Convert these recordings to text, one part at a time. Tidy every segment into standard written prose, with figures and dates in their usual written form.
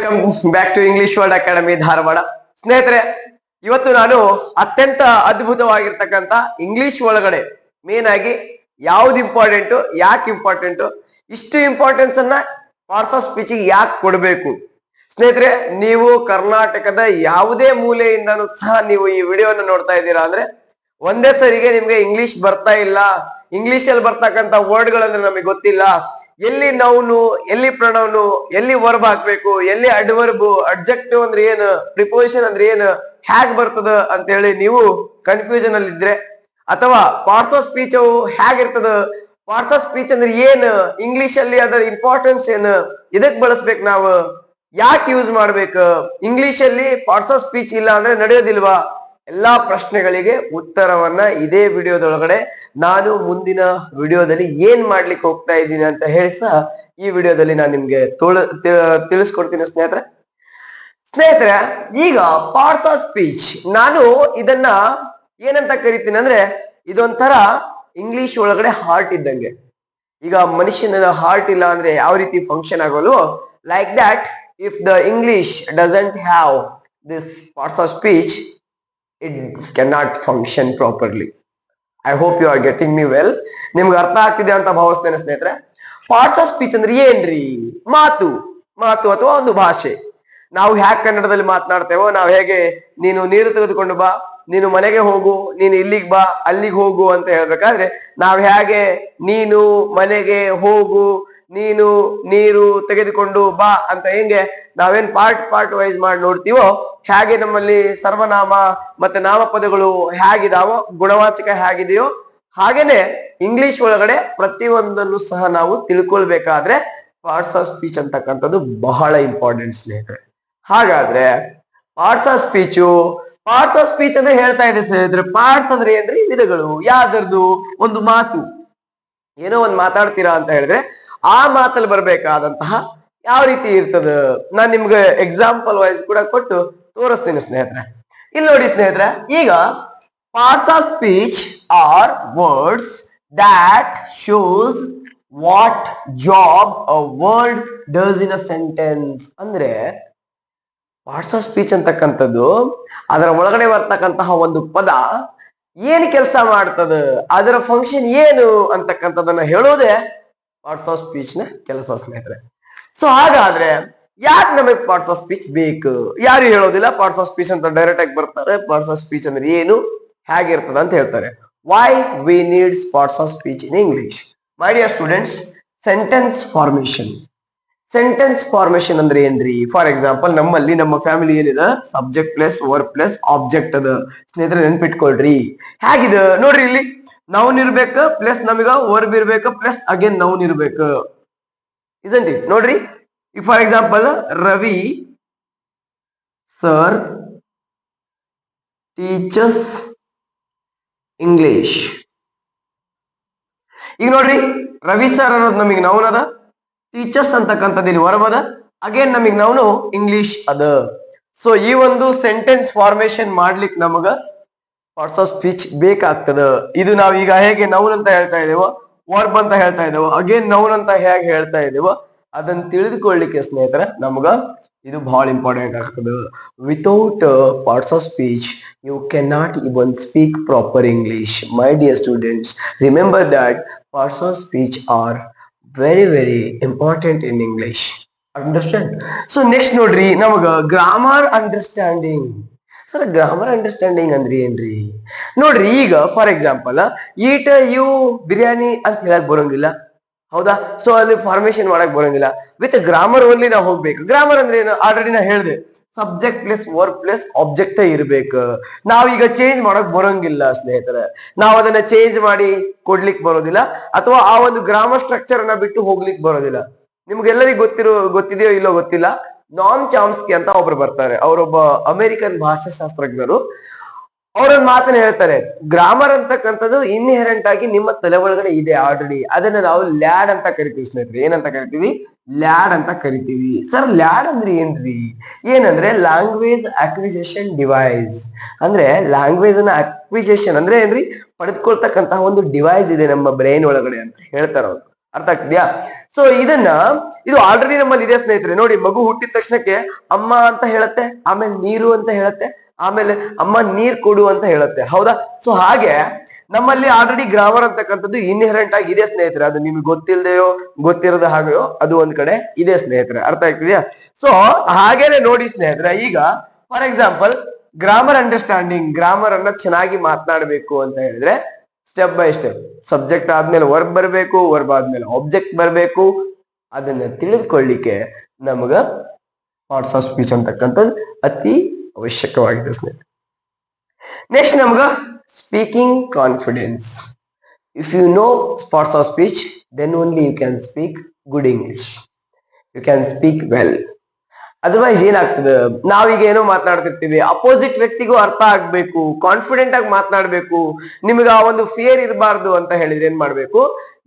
Welcome back to English world academy Dharwad. ಸ್ನೇಹಿತರೆ, ಇವತ್ತು ನಾನು ಅತ್ಯಂತ ಅದ್ಭುತವಾಗಿರ್ತಕ್ಕಂಥ ಇಂಗ್ಲಿಷ್ ಒಳಗಡೆ ಮೇನ್ ಆಗಿ ಯಾವ್ದು ಇಂಪಾರ್ಟೆಂಟ್, ಯಾಕೆ ಇಂಪಾರ್ಟೆಂಟ್, ಇಷ್ಟು ಇಂಪಾರ್ಟೆನ್ಸ್ ಅನ್ನ ಪಾರ್ಟ್ಸ್ ಆಫ್ ಸ್ಪೀಚ್ ಯಾಕೆ ಕೊಡಬೇಕು. ಸ್ನೇಹಿತರೆ, ನೀವು ಕರ್ನಾಟಕದ ಯಾವುದೇ ಮೂಲೆಯಿಂದನೂ ಸಹ ನೀವು ಈ ವಿಡಿಯೋನ ನೋಡ್ತಾ ಇದ್ದೀರಾ ಅಂದ್ರೆ ಒಂದೇ ಸರಿಗೆ ನಿಮ್ಗೆ ಇಂಗ್ಲಿಷ್ ಬರ್ತಾ ಇಲ್ಲ, ಇಂಗ್ಲಿಷ್ ಅಲ್ಲಿ ಬರ್ತಕ್ಕಂಥ ವರ್ಡ್ ಗಳನ್ನ ನಮಗೆ ಗೊತ್ತಿಲ್ಲ, ಎಲ್ಲಿ ನೌನು, ಎಲ್ಲಿ ಪ್ರಣವನು, ಎಲ್ಲಿ ವರ್ಬ್ ಹಾಕ್ಬೇಕು, ಎಲ್ಲಿ ಅಡ್ವರ್ಬ್, ಅಡ್ಜೆಕ್ಟಿವ್ ಅಂದ್ರೆ ಏನು, ಪ್ರಿಪೋಸಿಷನ್ ಅಂದ್ರೆ ಏನು, ಹ್ಯಾಗ್ ಬರ್ತದ ಅಂತ ಹೇಳಿ ನೀವು ಕನ್ಫ್ಯೂಷನ್ ಅಲ್ಲಿ ಇದ್ರೆ, ಅಥವಾ ಪಾರ್ಟ್ಸ್ ಆಫ್ ಸ್ಪೀಚ್ ಹೇಗಿರ್ತದ, ಪಾರ್ಟ್ಸ್ ಆಫ್ ಸ್ಪೀಚ್ ಅಂದ್ರೆ ಏನು, ಇಂಗ್ಲಿಷ್ ಅಲ್ಲಿ ಅದರ ಇಂಪಾರ್ಟೆನ್ಸ್ ಏನು, ಇದಕ್ ಬಳಸ್ಬೇಕು, ನಾವು ಯಾಕೆ ಯೂಸ್ ಮಾಡ್ಬೇಕು, ಇಂಗ್ಲಿಷ್ ಅಲ್ಲಿ ಪಾರ್ಟ್ಸ್ ಆಫ್ ಸ್ಪೀಚ್ ಇಲ್ಲ ಅಂದ್ರೆ ನಡೆಯೋದಿಲ್ವಾ, ಎಲ್ಲಾ ಪ್ರಶ್ನೆಗಳಿಗೆ ಉತ್ತರವನ್ನ ಇದೇ ವಿಡಿಯೋದೊಳಗಡೆ ನಾನು ಮುಂದಿನ ವಿಡಿಯೋದಲ್ಲಿ ಏನ್ ಮಾಡ್ಲಿಕ್ಕೆ ಹೋಗ್ತಾ ಇದ್ದೀನಿ ಅಂತ ಹೇಳಿ ಸಹ ಈ ವಿಡಿಯೋದಲ್ಲಿ ನಾನು ನಿಮ್ಗೆ ತಿಳಿಸ್ಕೊಡ್ತೀನಿ ಸ್ನೇಹಿತರೆ. ಈಗ ಪಾರ್ಟ್ಸ್ ಆಫ್ ಸ್ಪೀಚ್ ನಾನು ಇದನ್ನ ಏನಂತ ಕರಿತೀನಿ ಅಂದ್ರೆ ಇದೊಂಥರ ಇಂಗ್ಲಿಷ್ ಒಳಗಡೆ ಹಾರ್ಟ್ ಇದ್ದಂಗೆ. ಈಗ ಮನುಷ್ಯನ ಹಾರ್ಟ್ ಇಲ್ಲ ಅಂದ್ರೆ ಯಾವ ರೀತಿ ಫಂಕ್ಷನ್ ಆಗೋದು, like that if the English doesn't have this parts of speech, it cannot function properly. I hope you are getting me well. ನಿಮ್ಗೆ ಅರ್ಥ ಆಗ್ತಿದೆ ಅಂತ ಭಾವಿಸ್ತೇನೆ ಸ್ನೇಹಿತರೆ. ಪಾರ್ಟ್ಸ್ ಆಫ್ ಸ್ಪೀಚ್ ಅಂದ್ರೆ ಏನ್ರಿ? ಮಾತು ಅಥವಾ ಒಂದು ಭಾಷೆ. ನಾವು ಹ್ಯಾಕ್ ಕನ್ನಡದಲ್ಲಿ ಮಾತನಾಡ್ತೇವೋ, ನಾವು ಹೇಗೆ ನೀನು ನೀರು ತೆಗೆದುಕೊಂಡು ಬಾ, ನೀನು ಮನೆಗೆ ಹೋಗು, ನೀನು ಇಲ್ಲಿಗೆ ಬಾ, ಅಲ್ಲಿಗೆ ಹೋಗು ಅಂತ ಹೇಳ್ಬೇಕಾದ್ರೆ ನಾವು ಹೇಗೆ ನೀನು ಮನೆಗೆ ಹೋಗು, ನೀನು ನೀರು ತೆಗೆದುಕೊಂಡು ಬಾ ಅಂತ ಹೆಂಗೆ ನಾವೇನ್ ಪಾರ್ಟ್ ವೈಸ್ ಮಾಡಿ ನೋಡ್ತೀವೋ, ಹೇಗೆ ನಮ್ಮಲ್ಲಿ ಸರ್ವನಾಮ ಮತ್ತೆ ನಾಮಪದಗಳು ಹೇಗಿದಾವೋ, ಗುಣವಾಚಕ ಹೇಗಿದೆಯೋ, ಹಾಗೇನೆ ಇಂಗ್ಲಿಷ್ ಒಳಗಡೆ ಪ್ರತಿಯೊಂದನ್ನು ಸಹ ನಾವು ತಿಳ್ಕೊಳ್ಬೇಕಾದ್ರೆ ಪಾರ್ಟ್ಸ್ ಆಫ್ ಸ್ಪೀಚ್ ಅಂತಕ್ಕಂಥದ್ದು ಬಹಳ ಇಂಪಾರ್ಟೆಂಟ್ ಸ್ನೇಹಿತರೆ. ಹಾಗಾದ್ರೆ ಪಾರ್ಟ್ಸ್ ಆಫ್ ಸ್ಪೀಚ್ ಅಂದ್ರೆ ಹೇಳ್ತಾ ಇದೆ ಸ್ನೇಹಿತರೆ. ಪಾರ್ಟ್ಸ್ ಅಂದ್ರೆ ಏನ್ರಿ? ವಿಧಗಳು. ಯಾವ್ದರದು? ಒಂದು ಮಾತು, ಏನೋ ಒಂದು ಮಾತಾಡ್ತೀರಾ ಅಂತ ಹೇಳಿದ್ರೆ ಆ ಮಾತಲ್ಲಿ ಬರ್ಬೇಕಾದಂತಹ ಯಾವ ರೀತಿ ಇರ್ತದ, ನಾನ್ ನಿಮ್ಗೆ ಎಕ್ಸಾಂಪಲ್ ವೈಸ್ ಕೂಡ ಕೊಟ್ಟು ತೋರಿಸ್ತೀನಿ ಸ್ನೇಹಿತರೆ. ಇಲ್ಲಿ ನೋಡಿ ಸ್ನೇಹಿತರೆ, ಈಗ parts of speech are words that shows what job a word does in a sentence. ಅಂದ್ರೆ ಪಾರ್ಟ್ಸ್ ಆಫ್ ಸ್ಪೀಚ್ ಅಂತಕ್ಕಂಥದ್ದು ಅದರ ಒಳಗಡೆ ಬರ್ತಕ್ಕಂತಹ ಒಂದು ಪದ ಏನ್ ಕೆಲಸ ಮಾಡ್ತದ, ಅದರ ಫಂಕ್ಷನ್ ಏನು ಅಂತಕ್ಕಂಥದ್ದನ್ನ ಹೇಳೋದೇ ಪಾರ್ಟ್ಸ್ ಆಫ್ ಸ್ಪೀಚ್ ನ ಕೆಲಸ ಸ್ನೇಹಿತರೆ. ಸೊ ಹಾಗಾದ್ರೆ ಯಾಕೆ ನಮಗೆ ಪಾರ್ಟ್ಸ್ ಆಫ್ ಸ್ಪೀಚ್ ಬೇಕು? ಯಾರು ಹೇಳೋದಿಲ್ಲ ಪಾರ್ಟ್ಸ್ ಆಫ್ ಸ್ಪೀಚ್ ಅಂತ, ಡೈರೆಕ್ಟ್ ಆಗಿ ಬರ್ತಾರೆ ಪಾರ್ಟ್ಸ್ ಆಫ್ ಸ್ಪೀಚ್ ಅಂದ್ರೆ ಏನು, ಹೇಗಿರ್ತದ ಅಂತ ಹೇಳ್ತಾರೆ. Why we needs parts of speech in English? My dear students, sentence formation ಅಂದ್ರೆ ಏನ್ರಿ? ಫಾರ್ ಎಕ್ಸಾಂಪಲ್, ನಮ್ಮ ಫ್ಯಾಮಿಲಿ ಏನಿದೆ, subject plus verb plus object ಅದ ಸ್ನೇಹಿತರೆ, ನೆನ್ಪಿಟ್ಕೊಳ್ರಿ. ಹೇಗಿದೆ ನೋಡ್ರಿ, ಇಲ್ಲಿ ನೌನ್ ಇರ್ಬೇಕು ಪ್ಲಸ್ ನಮಗ ವರ್ಬ್ ಇರ್ಬೇಕು ಪ್ಲಸ್ ಅಗೇನ್ ನೌನ್ ಇರ್ಬೇಕು, isn't it? ನೋಡ್ರಿ, for example, Ravi sir teachers English. ಈಗ ನೋಡ್ರಿ, ರವಿ ಸರ್ ಅನ್ನೋದು ನಮಗೆ ನೌನ್ ಅದ, ಟೀಚರ್ಸ್ ಅಂತಕ್ಕಂಥದ್ದು ಇಲ್ಲಿ ವರ್ಬ್ ಅದ, ಅಗೇನ್ ನಮಗ್ ನೌನು ಇಂಗ್ಲಿಷ್ ಅದ. ಸೊ ಈ ಒಂದು ಸೆಂಟೆನ್ಸ್ ಫಾರ್ಮೇಶನ್ ಮಾಡ್ಲಿಕ್ಕೆ ನಮಗ ಪಾರ್ಟ್ಸ್ ಆಫ್ ಸ್ಪೀಚ್ ಬೇಕಾಗ್ತದ. ಇದು ನಾವು ಈಗ ಹೇಗೆ ನೌನ್ ಅಂತ ಹೇಳ್ತಾ ಇದ್ದೇವೋ, ವರ್ಬ್ ಅಂತ ಹೇಳ್ತಾ ಇದ್ದೇವೋ, ಅಗೇನ್ ನೌನ್ ಅಂತ ಹೇಗೆ ಹೇಳ್ತಾ ಇದ್ದೇವೋ, ಅದನ್ನ ತಿಳಿದುಕೊಳ್ಳಿಕ್ಕೆ ಸ್ನೇಹಿತರೆ ನಮಗ ಇದು ಬಹಳ ಇಂಪಾರ್ಟೆಂಟ್ ಆಗ್ತದೆ. Without parts of speech you can not even speak proper English. My dear students, remember that parts of speech are very important in English. Understand? So next ನೋಡ್ರಿ, ನಮಗ grammar understanding. Sir, grammar understanding ಅಂದ್ರೆ ಏನ್ರಿ? ನೋಡ್ರಿ, ಈಗ for example, eat you biryani ಅಂತ ಹೇಳಕ್ ಬರೋಂಗಿಲ್ಲ, ಹೌದಾ? ಸೊ ಅಲ್ಲಿ ಫಾರ್ಮೇಶನ್ ಮಾಡಕ್ ಬರೋಂಗಿಲ್ಲ. ವಿತ್ ಗ್ರಾಮರ್ ಓನ್ಲಿ ನಾವು ಹೋಗ್ಬೇಕು. ಗ್ರಾಮರ್ ಅಂದ್ರೆ ಏನು? ಆಲ್ರೆಡಿ ನಾ ಹೇಳಿದೆ, subject plus verb plus object ಇರ್ಬೇಕು. ನಾವೀಗ ಚೇಂಜ್ ಮಾಡಕ್ ಬರೋಂಗಿಲ್ಲ ಸ್ನೇಹಿತರೆ, ನಾವು ಅದನ್ನ ಚೇಂಜ್ ಮಾಡಿ ಕೊಡ್ಲಿಕ್ ಬರೋದಿಲ್ಲ, ಅಥವಾ ಆ ಒಂದು ಗ್ರಾಮರ್ ಸ್ಟ್ರಕ್ಚರ್ ಅನ್ನ ಬಿಟ್ಟು ಹೋಗ್ಲಿಕ್ಕೆ ಬರೋದಿಲ್ಲ. ನಿಮ್ಗೆಲ್ಲರಿಗೂ ಗೊತ್ತಿದೆಯೋ ಇಲ್ಲೋ ಗೊತ್ತಿಲ್ಲ, ನಾಮ್ ಚಾಮ್ಸ್ಕಿ ಅಂತ ಒಬ್ರು ಬರ್ತಾರೆ, ಅವರೊಬ್ಬ ಅಮೆರಿಕನ್ ಭಾಷಾಶಾಸ್ತ್ರಜ್ಞರು. ಅವರೊಂದು ಮಾತನ್ನ ಹೇಳ್ತಾರೆ, ಗ್ರಾಮರ್ ಅಂತಕ್ಕಂಥದ್ದು ಇನ್ಹೆರೆಂಟ್ ಆಗಿ ನಿಮ್ಮ ತಲೆ ಒಳಗಡೆ ಇದೆ ಆಲ್ರೆಡಿ, ಅದನ್ನ ನಾವು ಲ್ಯಾಡ್ ಅಂತ ಕರಿತೀವಿ ಸ್ನೇಹಿತರೆ. ಏನಂತ ಕರಿತೀವಿ? ಲ್ಯಾಡ್ ಅಂತ ಕರಿತೀವಿ. ಸರ್, ಲ್ಯಾಡ್ ಅಂದ್ರೆ ಏನ್ರಿ? ಏನಂದ್ರೆ ಲ್ಯಾಂಗ್ವೇಜ್ ಅಕ್ವಿಸಿಷನ್ ಡಿವೈಸ್. ಅಂದ್ರೆ ಲ್ಯಾಂಗ್ವೇಜ್ ಅನ್ನ ಅಕ್ವಿಸಿಷನ್ ಅಂದ್ರೆ ಏನ್ರಿ? ಪಡೆದುಕೊಳ್ತಕ್ಕಂತಹ ಒಂದು ಡಿವೈಸ್ ಇದೆ ನಮ್ಮ ಬ್ರೈನ್ ಒಳಗಡೆ ಅಂತ ಹೇಳ್ತಾರ ಅವ್ರು. ಅರ್ಥ ಆಗ್ತಿದ್ಯಾ? ಸೊ ಇದು ಆಲ್ರೆಡಿ ನಮ್ಮಲ್ಲಿ ಇದೆ ಸ್ನೇಹಿತರೆ. ನೋಡಿ, ಮಗು ಹುಟ್ಟಿದ ತಕ್ಷಣಕ್ಕೆ ಅಮ್ಮ ಅಂತ ಹೇಳುತ್ತೆ, ಆಮೇಲೆ ನೀರು ಅಂತ ಹೇಳುತ್ತೆ, ಆಮೇಲೆ ಅಮ್ಮ ನೀರ್ ಕೊಡು ಅಂತ ಹೇಳುತ್ತೆ, ಹೌದಾ? ಸೊ ಹಾಗೆ ನಮ್ಮಲ್ಲಿ ಆಲ್ರೆಡಿ ಗ್ರಾಮರ್ ಅಂತಕ್ಕಂಥದ್ದು ಇನ್ಹೆರೆಂಟ್ ಆಗಿ ಇದೆ ಸ್ನೇಹಿತರೆ. ಅದು ನಿಮ್ಗೆ ಗೊತ್ತಿಲ್ದೆಯೋ ಗೊತ್ತಿರದ ಹಾಗೆಯೋ ಅದು ಒಂದ್ ಕಡೆ ಇದೆ ಸ್ನೇಹಿತರೆ. ಅರ್ಥ ಆಗ್ತಿದ್ಯಾ? ಸೊ ಹಾಗೇನೆ ನೋಡಿ ಸ್ನೇಹಿತರೆ, ಈಗ for example grammar understanding, grammar ಅನ್ನ ಚೆನ್ನಾಗಿ ಮಾತನಾಡಬೇಕು ಅಂತ ಹೇಳಿದ್ರೆ ಸ್ಟೆಪ್ ಬೈ ಸ್ಟೆಪ್ ಸಬ್ಜೆಕ್ಟ್ ಆದ್ಮೇಲೆ ವರ್ಬ್ ಬರಬೇಕು, ವರ್ಬ್ ಆದ್ಮೇಲೆ ಆಬ್ಜೆಕ್ಟ್ ಬರಬೇಕು. ಅದನ್ನ ತಿಳಿದುಕೊಳ್ಳಿಕ್ಕೆ ನಮಗ ಪಾರ್ಟ್ಸ್ ಆಫ್ ಸ್ಪೀಚ್ ಅಂತಕ್ಕಂಥದ್ದು ಅತಿ ಅವಶ್ಯಕವಾಗಿದೆ ಸ್ನೇಹಿತರೆ. ನೆಕ್ಸ್ಟ್ ನಮ್ಗ speaking confidence. If you know parts of speech, then only you can speak good English, you can speak well. Otherwise ಏನಾಗ್ತದೆ, ನಾವೀಗ ಏನೋ ಮಾತನಾಡ್ತಿರ್ತೀವಿ, ಅಪೋಸಿಟ್ ವ್ಯಕ್ತಿಗೂ ಅರ್ಥ ಆಗ್ಬೇಕು, ಕಾನ್ಫಿಡೆಂಟ್ ಆಗಿ ಮಾತನಾಡ್ಬೇಕು, ನಿಮ್ಗೆ ಆ ಒಂದು ಫಿಯರ್ ಇರಬಾರ್ದು ಅಂತ ಹೇಳಿದ್ರೆ ಏನ್ ಮಾಡ್ಬೇಕು?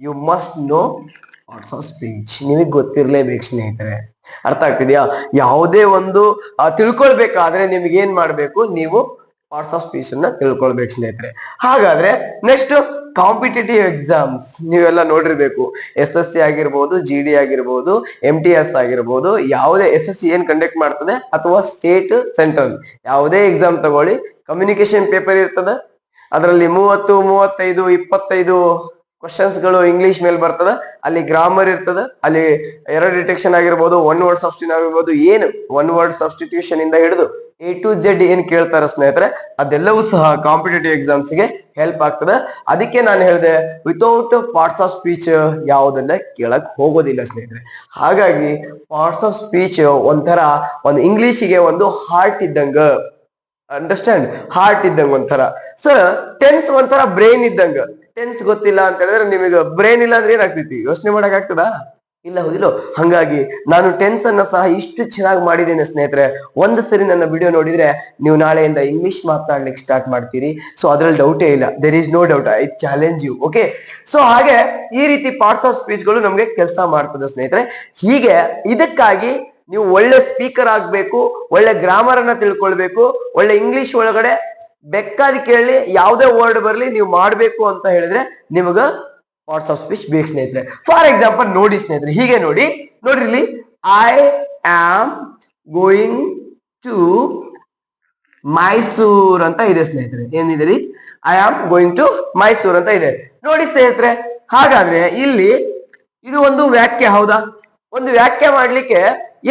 You must know parts of speech. ನಿಮಗೆ ಗೊತ್ತಿರ್ಲೇಬೇಕು ಸ್ನೇಹಿತರೆ. ಅರ್ಥ ಆಗ್ತಿದ್ಯಾ? ಯಾವುದೇ ಒಂದು ತಿಳ್ಕೊಳ್ಬೇಕಾದ್ರೆ ನಿಮ್ಗೆ ಏನ್ ಮಾಡ್ಬೇಕು? ನೀವು ಪಾರ್ಟ್ಸ್ ಆಫ್ ಸ್ಪೀಚ್ ಅನ್ನ ತಿಳ್ಕೊಳ್ಬೇಕು ಸ್ನೇಹಿತರೆ. ಹಾಗಾದ್ರೆ ನೆಕ್ಸ್ಟ್ ಕಾಂಪಿಟೇಟಿವ್ ಎಕ್ಸಾಮ್ಸ್ ನೀವೆಲ್ಲ ನೋಡಿರ್ಬೇಕು. SSC ಆಗಿರ್ಬೋದು, GD ಆಗಿರ್ಬೋದು, MTS ಆಗಿರ್ಬೋದು, ಯಾವುದೇ SSC ಏನ್ ಕಂಡಕ್ಟ್ ಮಾಡ್ತದೆ ಅಥವಾ ಸ್ಟೇಟ್ ಸೆಂಟ್ರಲ್ ಯಾವುದೇ ಎಕ್ಸಾಮ್ ತಗೊಳ್ಳಿ, ಕಮ್ಯುನಿಕೇಶನ್ ಪೇಪರ್ ಇರ್ತದೆ. ಅದರಲ್ಲಿ 30, 35, 25 ಕ್ವಶನ್ಸ್ ಗಳು ಇಂಗ್ಲಿಷ್ ಮೇಲೆ ಬರ್ತದ. ಅಲ್ಲಿ ಗ್ರಾಮರ್ ಇರ್ತದ, ಅಲ್ಲಿ ಎರರ್ ಡಿಟೆಕ್ಷನ್ ಆಗಿರ್ಬೋದು, ಒನ್ ವರ್ಡ್ ಸಬ್ಸ್ಟಿಟ್ಯೂಷನ್ ಆಗಿರ್ಬೋದು, ಏನು ಒನ್ ವರ್ಡ್ ಸಬ್ಸ್ಟಿಟ್ಯೂಷನ್ ಇಂದ ಹಿಡಿದು A to Z ಏನ್ ಕೇಳ್ತಾರ ಸ್ನೇಹಿತರೆ, ಅದೆಲ್ಲವೂ ಸಹ ಕಾಂಪಿಟೇಟಿವ್ ಎಕ್ಸಾಮ್ಸ್ ಗೆ ಹೆಲ್ಪ್ ಆಗ್ತದೆ. ಅದಕ್ಕೆ ನಾನು ಹೇಳಿದೆ, ವಿತೌಟ್ ಪಾರ್ಟ್ಸ್ ಆಫ್ ಸ್ಪೀಚ್ ಯಾವುದನ್ನ ಕೇಳಕ್ ಹೋಗೋದಿಲ್ಲ ಸ್ನೇಹಿತರೆ. ಹಾಗಾಗಿ ಪಾರ್ಟ್ಸ್ ಆಫ್ ಸ್ಪೀಚ್ ಒಂಥರ ಒಂದು ಇಂಗ್ಲಿಷಿಗೆ ಒಂದು ಹಾರ್ಟ್ ಇದ್ದಂಗ, ಅಂಡರ್ಸ್ಟ್ಯಾಂಡ್? ಹಾರ್ಟ್ ಇದ್ದಂಗ ಒಂಥರ. ಸರ್ ಟೆನ್ಸ್ ಒಂಥರ ಬ್ರೈನ್ ಇದ್ದಂಗ. ಟೆನ್ಸ್ ಗೊತ್ತಿಲ್ಲ ಅಂತ ಹೇಳಿದ್ರೆ ನಿಮಗೆ ಬ್ರೈನ್ ಇಲ್ಲ ಅಂದ್ರೆ ಏನಾಗ್ತೈತಿ? ಯೋಚನೆ ಮಾಡಕ್ ಆಗ್ತದಾ? ಇಲ್ಲ, ಹೌದಿಲ್ಲ? ಹಂಗಾಗಿ ನಾನು ಟೆನ್ಸ್ ಅನ್ನ ಸಹ ಇಷ್ಟು ಚೆನ್ನಾಗಿ ಮಾಡಿದ್ದೇನೆ ಸ್ನೇಹಿತರೆ. ಒಂದು ಸರಿ ನನ್ನ ವಿಡಿಯೋ ನೋಡಿದ್ರೆ ನೀವು ನಾಳೆಯಿಂದ ಇಂಗ್ಲಿಷ್ ಮಾತನಾಡ್ಲಿಕ್ಕೆ ಸ್ಟಾರ್ಟ್ ಮಾಡ್ತೀರಿ. ಸೊ ಅದ್ರಲ್ಲಿ ಡೌಟೇ ಇಲ್ಲ, there is no doubt, I challenge you. Okay, so ಹಾಗೆ ಈ ರೀತಿ ಪಾರ್ಟ್ಸ್ ಆಫ್ ಸ್ಪೀಚ್ ಗಳು ನಮ್ಗೆ ಕೆಲಸ ಮಾಡ್ತದೆ ಸ್ನೇಹಿತರೆ. ಹೀಗೆ ಇದಕ್ಕಾಗಿ ನೀವು ಒಳ್ಳೆ ಸ್ಪೀಕರ್ ಆಗ್ಬೇಕು, ಒಳ್ಳೆ ಗ್ರಾಮರ್ ಅನ್ನ ತಿಳ್ಕೊಳ್ಬೇಕು, ಒಳ್ಳೆ ಇಂಗ್ಲಿಷ್ ಒಳಗಡೆ ಬೆಕ್ಕಾದಿ ಕೇಳಿ ಯಾವುದೇ ವರ್ಡ್ ಬರ್ಲಿ ನೀವು ಮಾಡ್ಬೇಕು ಅಂತ ಹೇಳಿದ್ರೆ ನಿಮಗ ಪಾರ್ಟ್ಸ್ ಆಫ್ ಸ್ಪೀಚ್ ಬೇಕು ಸ್ನೇಹಿತರೆ. ಫಾರ್ ಎಕ್ಸಾಂಪಲ್ ನೋಡಿ ಸ್ನೇಹಿತರೆ, ಹೀಗೆ ನೋಡ್ರಿ ಇಲ್ಲಿ, I am going to Mysore ಅಂತ ಇದೆ ಸ್ನೇಹಿತರೆ. ಏನಿದೆ ರೀ? I am going to Mysore ಅಂತ ಇದೆ ನೋಡಿ ಸ್ನೇಹಿತರೆ. ಹಾಗಾದ್ರೆ ಇಲ್ಲಿ ಇದು ಒಂದು ವ್ಯಾಖ್ಯೆ, ಹೌದಾ? ಒಂದು ವ್ಯಾಖ್ಯೆ ಮಾಡ್ಲಿಕ್ಕೆ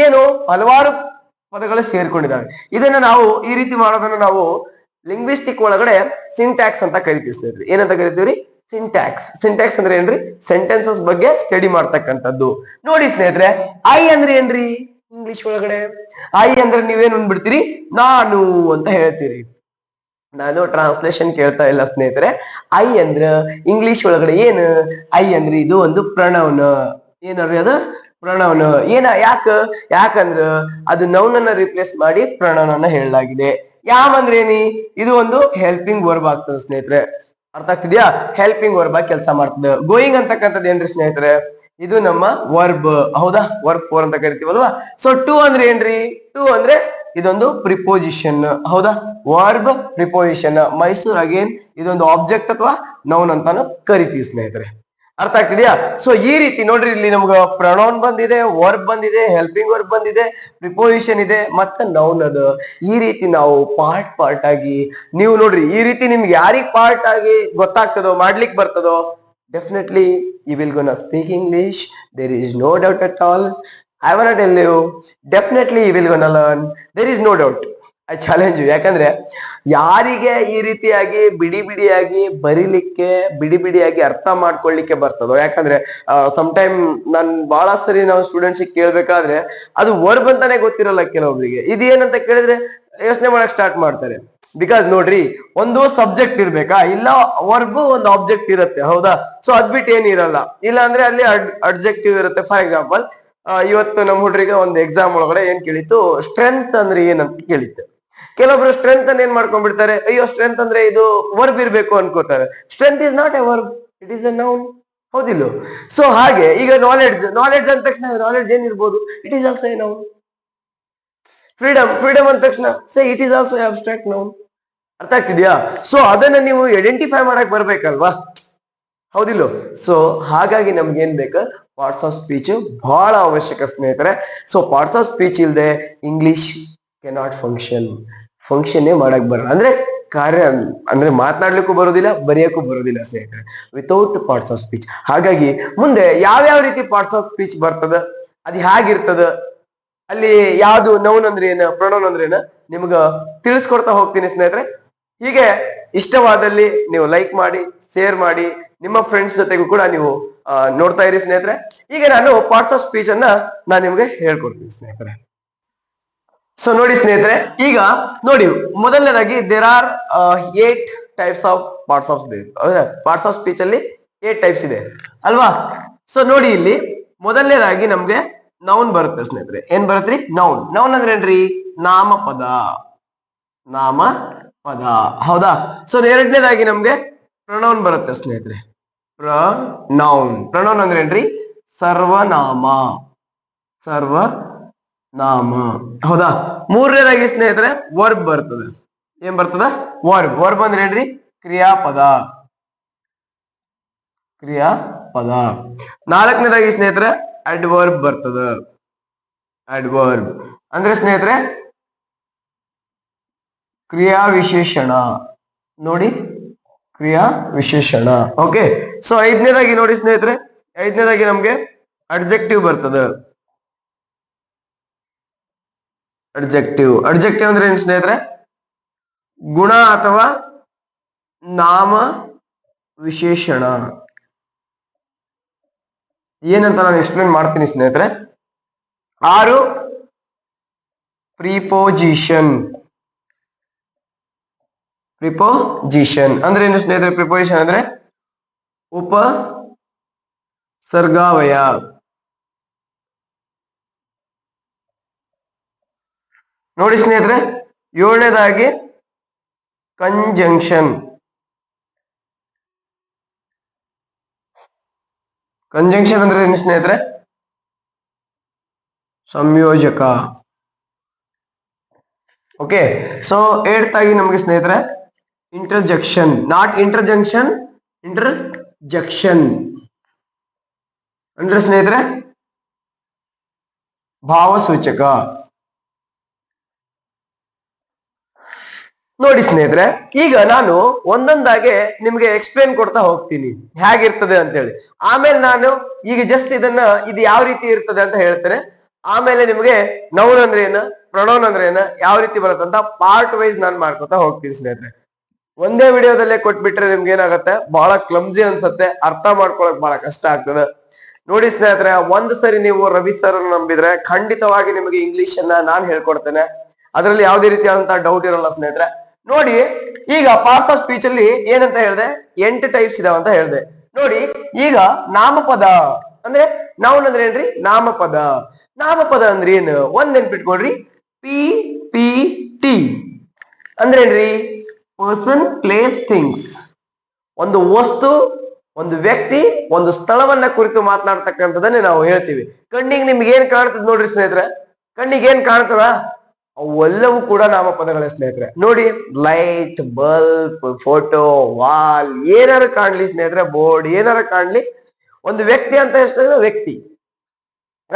ಏನು ಹಲವಾರು ಪದಗಳು ಸೇರ್ಕೊಂಡಿದ್ದಾವೆ. ಇದನ್ನ ನಾವು ಈ ರೀತಿ ಮಾಡೋದನ್ನ ನಾವು ಲಿಂಗ್ವಿಸ್ಟಿಕ್ ಒಳಗಡೆ ಸಿಂಟ್ಯಾಕ್ಸ್ ಅಂತ ಕರಿತೀವಿ ಸ್ನೇಹಿತರೆ. ಏನಂತ ಕರಿತೀವ್ರಿ? ಸಿಂಟ್ಯಾಕ್ಸ್. ಸಿಂಟ್ಯಾಕ್ಸ್ ಅಂದ್ರೆ ಏನ್ರಿ? ಸೆಂಟೆನ್ಸಸ್ ಬಗ್ಗೆ ಸ್ಟಡಿ ಮಾಡ್ತಕ್ಕಂಥದ್ದು. ನೋಡಿ ಸ್ನೇಹಿತರೆ, ಐ ಅಂದ್ರೆ ಏನ್ರಿ ಇಂಗ್ಲಿಷ್ ಒಳಗಡೆ? ಐ ಅಂದ್ರೆ ನೀವೇನ್ ಅಂದ್ಬಿಡ್ತೀರಿ? ನಾನು ಅಂತ ಹೇಳ್ತೀರಿ. ನಾನು ಟ್ರಾನ್ಸ್ಲೇಷನ್ ಕೇಳ್ತಾ ಇಲ್ಲ ಸ್ನೇಹಿತರೆ. ಐ ಅಂದ್ರ ಇಂಗ್ಲಿಷ್ ಒಳಗಡೆ ಏನು? ಐ ಅಂದ್ರೆ ಇದು ಒಂದು ಪ್ರಣೌನ್. ಏನಂದ್ರೆ ಅದು ಪ್ರಣೌನ್. ಯಾಕಂದ್ರ ಅದು ನೌನ್ ಅನ್ನ ರಿಪ್ಲೇಸ್ ಮಾಡಿ ಪ್ರಣೌನ್ ಅನ್ನ ಹೇಳಲಾಗಿದೆ. ಯಾಮ್ ಅಂದ್ರೆ ಏನಿ? ಇದು ಒಂದು ಹೆಲ್ಪಿಂಗ್ ವರ್ಬ್ ಆಗ್ತದೆ ಸ್ನೇಹಿತರೆ. ಅರ್ಥ ಆಗ್ತಿದ್ಯಾ? ಹೆಲ್ಪಿಂಗ್ ವರ್ಬ್ ಆಗಿ ಕೆಲಸ ಮಾಡ್ತದೆ. ಗೋಯಿಂಗ್ ಅಂತಕ್ಕಂಥದ್ದು ಏನ್ರಿ ಸ್ನೇಹಿತರೆ? ಇದು ನಮ್ಮ ವರ್ಬ್, ಹೌದಾ? ವರ್ಬ್ 4 ಅಂತ ಕರಿತೀವಲ್ವಾ? ಸೊ ಟು ಅಂದ್ರೆ ಏನ್ರಿ? ಟು ಅಂದ್ರೆ ಇದೊಂದು ಪ್ರಿಪೋಸಿಷನ್, ಹೌದಾ? Verb preposition. ಮೈಸೂರ್ ಅಗೇನ್ ಇದೊಂದು ಆಬ್ಜೆಕ್ಟ್ ಅಥವಾ ನೌನ್ ಅಂತಾನು ಕರಿತೀವಿ ಸ್ನೇಹಿತರೆ. ಅರ್ಥ ಆಗ್ತಿದ್ಯಾ? ಸೊ ಈ ರೀತಿ ನೋಡ್ರಿ, ಇಲ್ಲಿ ನಮ್ಗ ಪ್ರೊನೌನ್ ಬಂದಿದೆ, ವರ್ಬ್ ಬಂದಿದೆ, ಹೆಲ್ಪಿಂಗ್ ವರ್ಬ್ ಬಂದಿದೆ, ಪ್ರಿಪೋಸಿಷನ್ ಇದೆ, ಮತ್ತೆ ನೌನ್ ಅದ. ಈ ರೀತಿ ನಾವು ಪಾರ್ಟ್ ಆಗಿ ನೀವು ನೋಡ್ರಿ, ಈ ರೀತಿ ನಿಮ್ಗೆ ಯಾರಿಗ್ ಪಾರ್ಟ್ ಆಗಿ ಗೊತ್ತಾಗ್ತದೋ, ಮಾಡ್ಲಿಕ್ಕೆ ಬರ್ತದೋ, definitely you will gonna speak English. There is no doubt at all. I want to tell you, definitely you will gonna learn. There is no doubt. I challenge you. ಯಾಕಂದ್ರೆ ಯಾರಿಗೆ ಈ ರೀತಿಯಾಗಿ ಬಿಡಿಯಾಗಿ ಬರೀಲಿಕ್ಕೆ, ಬಿಡಿಯಾಗಿ ಅರ್ಥ ಮಾಡ್ಕೊಳ್ಳಿಕ್ಕೆ ಬರ್ತದೋ, ಯಾಕಂದ್ರೆ ಟೈಮ್ ನಾನು ಬಹಳ ಸರಿ ನಾವು ಸ್ಟೂಡೆಂಟ್ಸ್ ಕೇಳ್ಬೇಕಾದ್ರೆ ಅದು ವರ್ಬ್ ಅಂತಾನೆ ಗೊತ್ತಿರಲ್ಲ ಕೆಲವೊಬ್ಬರಿಗೆ. ಇದೇನಂತ ಕೇಳಿದ್ರೆ ಯೋಚನೆ ಮಾಡಕ್ ಸ್ಟಾರ್ಟ್ ಮಾಡ್ತಾರೆ. ಬಿಕಾಸ್ ನೋಡ್ರಿ, ಒಂದು ಸಬ್ಜೆಕ್ಟ್ ಇರ್ಬೇಕಾ, ಇಲ್ಲ ವರ್ಬ್ ಒಂದು ಆಬ್ಜೆಕ್ಟ್ ಇರುತ್ತೆ, ಹೌದಾ? ಸೊ ಅದ್ಬಿಟ್ಟು ಏನಿರಲ್ಲ. ಇಲ್ಲ ಅಂದ್ರೆ ಅಲ್ಲಿ ಅಡ್ಜೆಕ್ಟಿವ್ ಇರುತ್ತೆ. ಫಾರ್ ಎಕ್ಸಾಂಪಲ್ ಇವತ್ತು ನಮ್ಮ ಹುಡ್ರಿಗೆ ಒಂದು ಎಕ್ಸಾಮ್ ಒಳಗಡೆ ಏನ್ ಕೇಳಿತ್ತು? ಸ್ಟ್ರೆಂತ್ ಅಂದ್ರೆ ಏನಂತ ಕೇಳಿತ್ತು. ಕೆಲವೊಬ್ರು ಸ್ಟ್ರೆಂತ್ ಅನ್ನ ಏನ್ ಮಾಡ್ಕೊಂಡ್ಬಿಡ್ತಾರೆ, ಅಯ್ಯೋ ಸ್ಟ್ರೆಂತ್ ಅಂದ್ರೆ ಇದು ವರ್ಬ್ ಇರ್ಬೇಕು ಅನ್ಕೋತಾರೆ. Strength is not a verb, it is a noun, ಹೌದಿಲ್ಲ? ಸೊ ಹಾಗೆ ಈಗ ನಾಲೆಡ್ಜ್ ಅಂದ ತಕ್ಷಣ ನಾಲೆಡ್ಜ್ ಏನಿರ್ಬೋದು? It is also a noun. Freedom ಅಂದ ತಕ್ಷಣ say it is also abstract noun. ಅರ್ಥ ಆಗ್ತಿದ್ಯಾ? ಸೊ ಅದನ್ನ ನೀವು ಐಡೆಂಟಿಫೈ ಮಾಡಕ್ ಬರ್ಬೇಕಲ್ವಾ, ಹೌದಿಲ್ಲ? ಸೊ ಹಾಗಾಗಿ ನಮ್ಗೆ ಏನ್ ಬೇಕು? ಪಾರ್ಟ್ಸ್ ಆಫ್ ಸ್ಪೀಚ್ ಬಹಳ ಅವಶ್ಯಕ ಸ್ನೇಹಿತರೆ. ಸೊ ಪಾರ್ಟ್ಸ್ ಆಫ್ ಸ್ಪೀಚ್ ಇಲ್ಲದೆ ಇಂಗ್ಲಿಷ್ ಕೆನಾಟ್ ಫಂಕ್ಷನ್ ಮಾಡಕ್ ಬರಲ್ಲ, ಅಂದ್ರೆ ಕಾರ್ಯ ಅಂದ್ರೆ ಮಾತನಾಡ್ಲಿಕ್ಕೂ ಬರೋದಿಲ್ಲ, ಬರೆಯಕ್ಕೂ ಬರೋದಿಲ್ಲ ಸ್ನೇಹಿತರೆ, ವಿತೌಟ್ ಪಾರ್ಟ್ಸ್ ಆಫ್ ಸ್ಪೀಚ್. ಹಾಗಾಗಿ ಮುಂದೆ ಯಾವ್ಯಾವ ರೀತಿ ಪಾರ್ಟ್ಸ್ ಆಫ್ ಸ್ಪೀಚ್ ಬರ್ತದ, ಅದು ಹೇಗಿರ್ತದ, ಅಲ್ಲಿ ಯಾವ್ದು ನೌನ್ ಅಂದ್ರೆ ಏನು, ಪ್ರೊನೌನ್ ಅಂದ್ರೆ ಏನು, ನಿಮ್ಗ ತಿಳಿಸ್ಕೊಡ್ತಾ ಹೋಗ್ತೀನಿ ಸ್ನೇಹಿತರೆ. ಹೀಗೆ ಇಷ್ಟವಾದಲ್ಲಿ ನೀವು ಲೈಕ್ ಮಾಡಿ, ಶೇರ್ ಮಾಡಿ, ನಿಮ್ಮ ಫ್ರೆಂಡ್ಸ್ ಜೊತೆಗೂ ಕೂಡ ನೀವು ನೋಡ್ತಾ ಇರಿ ಸ್ನೇಹಿತರೆ. ಈಗ ನಾನು ಪಾರ್ಟ್ಸ್ ಆಫ್ ಸ್ಪೀಚ್ ಅನ್ನ ನಾನು ನಿಮ್ಗೆ ಹೇಳ್ಕೊಡ್ತೀನಿ ಸ್ನೇಹಿತರೆ. ಸೊ ನೋಡಿ ಸ್ನೇಹಿತರೆ, ಈಗ ನೋಡಿ ಮೊದಲನೇದಾಗಿ there are 8 types of parts of speech ಅಲ್ಲಿ 8 ಟೈಪ್ಸ್ ಇದೆ ಅಲ್ವಾ. ಸೊ ನೋಡಿ ಇಲ್ಲಿ ಮೊದಲನೇದಾಗಿ ನಮ್ಗೆ ನೌನ್ ಬರುತ್ತೆ ಸ್ನೇಹಿತರೆ. ಏನ್ ಬರುತ್ತ್ರಿ? ನೌನ್ ಅಂದ್ರೆ ಏನ್ರಿ? ನಾಮಪದ. ಹೌದಾ. ಸೊ ಎರಡನೇದಾಗಿ ನಮ್ಗೆ ಪ್ರೊನೌನ್ ಬರುತ್ತೆ ಸ್ನೇಹಿತರೆ. ಪ್ರೊನೌನ್ ಅಂದ್ರೆ ಏನ್ರಿ? ಸರ್ವನಾಮ. ಹೌದಾ. ಮೂರನೇದಾಗಿ ಸ್ನೇಹಿತರೆ ವರ್ಬ್ ಬರ್ತದೆ. ಏನ್ ಬರ್ತದ? ವರ್ಬ್ ಅಂದ್ರೆ ಏನ್ರಿ? ಕ್ರಿಯಾಪದ. ನಾಲ್ಕನೇದಾಗಿ ಸ್ನೇಹಿತರೆ ಅಡ್ವರ್ಬ್ ಬರ್ತದ. ಅಡ್ವರ್ಬ್ ಅಂದ್ರೆ ಸ್ನೇಹಿತರೆ ಕ್ರಿಯಾ ವಿಶೇಷಣ. ನೋಡಿ, ಕ್ರಿಯಾ ವಿಶೇಷಣ. ಓಕೆ. ಸೊ ಐದನೇದಾಗಿ ನೋಡಿ ಸ್ನೇಹಿತರೆ, ಐದನೇದಾಗಿ ನಮ್ಗೆ ಅಡ್ಜೆಕ್ಟಿವ್ ಬರ್ತದ. ಅಡ್ಜೆಕ್ಟಿವ್ ಅಂದ್ರೆ ಏನ್ ಸ್ನೇಹಿತರೆ? ಗುಣ ಅಥವಾ ನಾಮ ವಿಶೇಷಣ. ಏನಂತ ನಾನು ಎಕ್ಸ್ಪ್ಲೇನ್ ಮಾಡ್ತೀನಿ ಸ್ನೇಹಿತರೆ. 6 ಪ್ರಿಪೋಸಿಷನ್ ಅಂದ್ರೆ ಏನು ಸ್ನೇಹಿತರೆ? ಪ್ರಿಪೋಸಿಷನ್ ಅಂದ್ರೆ ಉಪಸರ್ಗಾವಯ. ನೋಡಿ ಸ್ನೇಹಿತರೆ, 7ನೇದಾಗಿ ಕಂಜಂಕ್ಷನ್ ಅಂದ್ರೆ ಏನು ಸ್ನೇಹಿತರೆ? ಸಂಯೋಜಕ. ಓಕೆ. ಸೊ 8th ಆಗಿ ನಮಗೆ ಸ್ನೇಹಿತರೆ ಇಂಟರ್ಜೆಕ್ಷನ್. ನಾಟ್ ಇಂಟರ್ಜಂಕ್ಷನ್, ಇಂಟರ್ಜೆಕ್ಷನ್ ಅಂದ್ರೆ ಸ್ನೇಹಿತರೆ ಭಾವಸೂಚಕ. ನೋಡಿ ಸ್ನೇಹಿತರೆ, ಈಗ ನಾನು ಒಂದೊಂದಾಗೆ ನಿಮ್ಗೆ ಎಕ್ಸ್ಪ್ಲೇನ್ ಕೊಡ್ತಾ ಹೋಗ್ತೀನಿ ಹೇಗಿರ್ತದೆ ಅಂತ ಹೇಳಿ. ಆಮೇಲೆ ನಾನು ಈಗ ಜಸ್ಟ್ ಇದು ಯಾವ ರೀತಿ ಇರ್ತದೆ ಅಂತ ಹೇಳ್ತೇನೆ. ಆಮೇಲೆ ನಿಮ್ಗೆ ನೌನ್ ಅಂದ್ರೆ ಏನು, ಪ್ರೊನೌನ್ ಅಂದ್ರೆ ಏನು, ಯಾವ ರೀತಿ ಬರುತ್ತೆ ಅಂತ ಪಾರ್ಟ್ ವೈಸ್ ನಾನು ಮಾಡ್ಕೊತಾ ಹೋಗ್ತೀನಿ ಸ್ನೇಹಿತರೆ. ಒಂದೇ ವಿಡಿಯೋದಲ್ಲೇ ಕೊಟ್ಬಿಟ್ರೆ ನಿಮ್ಗೆ ಏನಾಗುತ್ತೆ, ಬಹಳ ಕ್ಲಮ್ಜಿ ಅನ್ಸುತ್ತೆ, ಅರ್ಥ ಮಾಡ್ಕೊಳಕ್ ಬಹಳ ಕಷ್ಟ ಆಗ್ತದೆ. ನೋಡಿ ಸ್ನೇಹಿತರೆ, ಒಂದ್ ಸರಿ ನೀವು ರವಿ ಸರ್ ನಂಬಿದ್ರೆ ಖಂಡಿತವಾಗಿ ನಿಮಗೆ ಇಂಗ್ಲಿಷ್ ಅನ್ನ ನಾನು ಹೇಳ್ಕೊಡ್ತೇನೆ. ಅದರಲ್ಲಿ ಯಾವುದೇ ರೀತಿಯಾದಂತಹ ಡೌಟ್ ಇರಲ್ಲ ಸ್ನೇಹಿತರೆ. ನೋಡಿ, ಈಗ ಪಾರ್ಟ್ಸ್ ಆಫ್ ಸ್ಪೀಚ್ ಅಲ್ಲಿ ಏನಂತ ಹೇಳಿದೆ? 8 ಟೈಪ್ಸ್ ಇದಾವ ಅಂತ ಹೇಳಿದೆ. ನೋಡಿ, ಈಗ ನಾಮಪದ ಅಂದ್ರೆ ನೌನ್ ಅಂದ್ರೆ ಏನ್ರಿ? ನಾಮಪದ ಅಂದ್ರೆ ಏನು? ಒಂದ್ ನೆನ್ಪಿಟ್ಕೊಡ್ರಿ, PPT ಅಂದ್ರೆ ಏನ್ರಿ? Person, place, things. ಒಂದು ವಸ್ತು, ಒಂದು ವ್ಯಕ್ತಿ, ಒಂದು ಸ್ಥಳವನ್ನ ಕುರಿತು ಮಾತನಾಡ್ತಕ್ಕಂಥದನ್ನೇ ನಾವು ಹೇಳ್ತೀವಿ. ಕಣ್ಣಿಗೆ ನಿಮ್ಗೆ ಏನ್ ಕಾಣ್ತದೆ ನೋಡ್ರಿ ಸ್ನೇಹಿತರೆ? ಕಣ್ಣಿಗೆ ಏನ್ ಕಾಣ್ತದ? ಅವೆಲ್ಲವೂ ಕೂಡ ನಾಮಪದಗಳೇ ಸ್ನೇಹಿತರೆ. ನೋಡಿ, ಲೈಟ್, ಬಲ್ಬ್, ಫೋಟೋ, ವಾಲ್, ಏನಾರು ಕಾಣ್ಲಿ ಸ್ನೇಹಿತರೆ, ಬೋರ್ಡ್ ಏನಾರು ಕಾಣ್ಲಿ, ಒಂದು ವ್ಯಕ್ತಿ ಅಂತ ಹೇಳಿದ್ರೆ ವ್ಯಕ್ತಿ,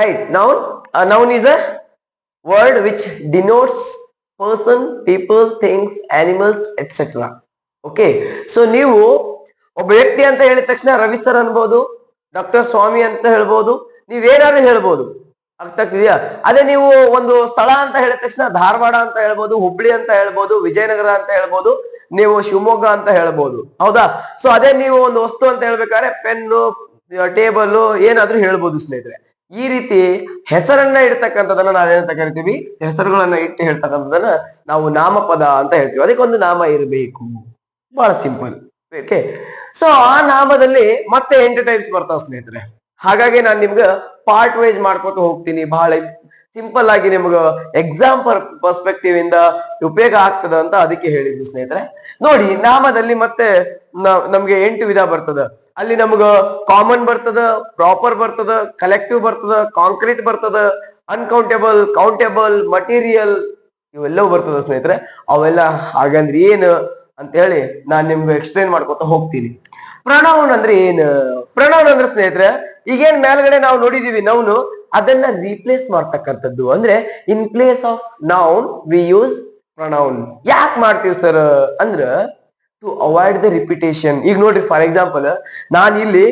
right? Noun is a word which denotes person, people, things, animals et cetera. Okay. So ನೀವು ಒಬ್ಬ ವ್ಯಕ್ತಿ ಅಂತ ಹೇಳಿದ ತಕ್ಷಣ ರವಿ ಸರ್ ಅನ್ಬೋದು, ಡಾಕ್ಟರ್ ಸ್ವಾಮಿ ಅಂತ ಹೇಳ್ಬೋದು, ನೀವೇನಾದ್ರು ಹೇಳ್ಬೋದು. ಅರ್ಥ ಆಗ್ತಿದ್ಯಾ? ಅದೇ ನೀವು ಒಂದು ಸ್ಥಳ ಅಂತ ಹೇಳಿದ ತಕ್ಷಣ ಧಾರವಾಡ ಅಂತ ಹೇಳ್ಬೋದು, ಹುಬ್ಳಿ ಅಂತ ಹೇಳ್ಬೋದು, ವಿಜಯನಗರ ಅಂತ ಹೇಳ್ಬೋದು, ನೀವು ಶಿವಮೊಗ್ಗ ಅಂತ ಹೇಳ್ಬೋದು. ಹೌದಾ? ಸೊ ಅದೇ ನೀವು ಒಂದು ವಸ್ತು ಅಂತ ಹೇಳ್ಬೇಕಾದ್ರೆ ಪೆನ್ನು, ಟೇಬಲ್ ಏನಾದ್ರೂ ಹೇಳ್ಬೋದು ಸ್ನೇಹಿತರೆ. ಈ ರೀತಿ ಹೆಸರನ್ನ ಇಡ್ತಕ್ಕಂಥದನ್ನ ನಾವೇನಂತ ಕರಿತೀವಿ? ಹೆಸರುಗಳನ್ನ ಇಟ್ಟು ಹೇಳ್ತಕ್ಕಂಥದನ್ನ ನಾವು ನಾಮಪದ ಅಂತ ಹೇಳ್ತೀವಿ. ಅದಕ್ಕೆ ಒಂದು ನಾಮ ಇರಬೇಕು. ಬಹಳ ಸಿಂಪಲ್. ಓಕೆ. ಸೊ ಆ ನಾಮದಲ್ಲಿ ಮತ್ತೆ 8 ಟೈಪ್ಸ್ ಬರ್ತಾವ ಸ್ನೇಹಿತರೆ. ಹಾಗಾಗಿ ನಾನು ನಿಮ್ಗ ಪಾರ್ಟ್ ವೈಸ್ ಮಾಡ್ಕೊತ ಹೋಗ್ತೀನಿ. ಬಹಳ ಸಿಂಪಲ್ ಆಗಿ ನಿಮ್ಗ ಎಕ್ಸಾಮ್ ಪರ್ಸ್ಪೆಕ್ಟಿವ್ ಇಂದ ಉಪಯೋಗ ಆಗ್ತದ ಅಂತ ಅದಕ್ಕೆ ಹೇಳಿದ್ವಿ ಸ್ನೇಹಿತರೆ. ನೋಡಿ, ನಾಮದಲ್ಲಿ ಮತ್ತೆ ನಮ್ಗೆ 8 ವಿಧ ಬರ್ತದ. ಅಲ್ಲಿ ನಮ್ಗ ಕಾಮನ್ ಬರ್ತದ, ಪ್ರಾಪರ್ ಬರ್ತದ, ಕಲೆಕ್ಟಿವ್ ಬರ್ತದ, ಕಾಂಕ್ರೀಟ್ ಬರ್ತದ, ಅನ್ಕೌಂಟೇಬಲ್, ಕೌಂಟೇಬಲ್, ಮಟೀರಿಯಲ್, ಇವೆಲ್ಲವೂ ಬರ್ತದ ಸ್ನೇಹಿತರೆ. ಅವೆಲ್ಲ ಹಾಗಂದ್ರೆ ಏನು ಅಂತ ಹೇಳಿ ನಾನ್ ನಿಮ್ಗೆ ಎಕ್ಸ್ಪ್ಲೇನ್ ಮಾಡ್ಕೊತ ಹೋಗ್ತೀನಿ. ಪ್ರೊನೌನ್ ಅಂದ್ರೆ ಏನು? ಪ್ರೊನೌನ್ ಅಂದ್ರೆ ಸ್ನೇಹಿತರೆ ಈಗೇನ್ ಮೇಲ್ಗಡೆ ನಾವು ನೋಡಿದೀವಿ ನೌನು, ಅದನ್ನ ರೀಪ್ಲೇಸ್ ಮಾಡ್ತಕ್ಕಂಥದ್ದು. ಅಂದ್ರೆ in place of noun we use pronoun. ಯಾಕೆ ಮಾಡ್ತೀವಿ ಸರ್ ಅಂದ್ರ ಟು ಅವಾಯ್ಡ್ ದ ರಿಪಿಟೇಷನ್. ಈಗ ನೋಡ್ರಿ ಫಾರ್ ಎಕ್ಸಾಂಪಲ್, ನಾನ್ ಇಲ್ಲಿ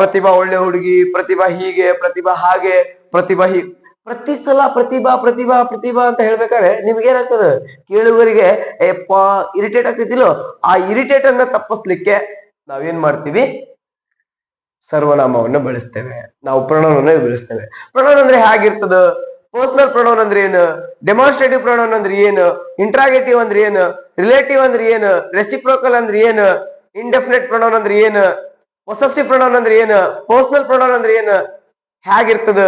ಪ್ರತಿಭಾ ಒಳ್ಳೆ ಹುಡುಗಿ, ಪ್ರತಿಭಾ ಹೀಗೆ, ಪ್ರತಿಭಾ ಹಾಗೆ, ಪ್ರತಿಭಾ ಪ್ರತಿ ಸಲ ಪ್ರತಿಭಾ ಪ್ರತಿಭಾ ಪ್ರತಿಭಾ ಅಂತ ಹೇಳ್ಬೇಕಾದ್ರೆ ನಿಮ್ಗೆ ಏನಾಗ್ತದ, ಕೇಳುವರಿಗೆ ಇರಿಟೇಟ್ ಆಗ್ತಿದ್ದಿಲ್ಲೋ, ಆ ಇರಿಟೇಟ್ ಅನ್ನ ತಪ್ಪಿಸ್ಲಿಕ್ಕೆ ನಾವೇನ್ ಮಾಡ್ತೀವಿ, ಸರ್ವನಾಮವನ್ನು ಬಳಸ್ತೇವೆ, ನಾವು ಪ್ರೊನೌನ್ ಬಳಸ್ತೇವೆ. ಪ್ರೊನೌನ್ ಅಂದ್ರೆ ಹೇಗಿರ್ತದ, ಪರ್ಸನಲ್ ಪ್ರೊನೌನ್ ಅಂದ್ರೆ ಏನು, ಡೆಮಾನ್ಸ್ಟ್ರೇಟಿವ್ ಪ್ರೊನೌನ್ ಅಂದ್ರೆ ಏನು, ಇಂಟ್ರಾಗೇಟಿವ್ ಅಂದ್ರೆ ಏನು, ರಿಲೇಟಿವ್ ಅಂದ್ರೆ ಏನು, ರೆಸಿಪ್ರೋಕಲ್ ಅಂದ್ರೆ ಏನು, ಇಂಡೆಫಿನೆಟ್ ಪ್ರೊನೌನ್ ಅಂದ್ರೆ ಏನು, ಪೊಸೆಸಿವ್ ಪ್ರೊನೌನ್ ಅಂದ್ರೆ ಏನು, ಪರ್ಸನಲ್ ಪ್ರೊನೌನ್ ಅಂದ್ರೆ ಏನು, ಹೇಗಿರ್ತದ,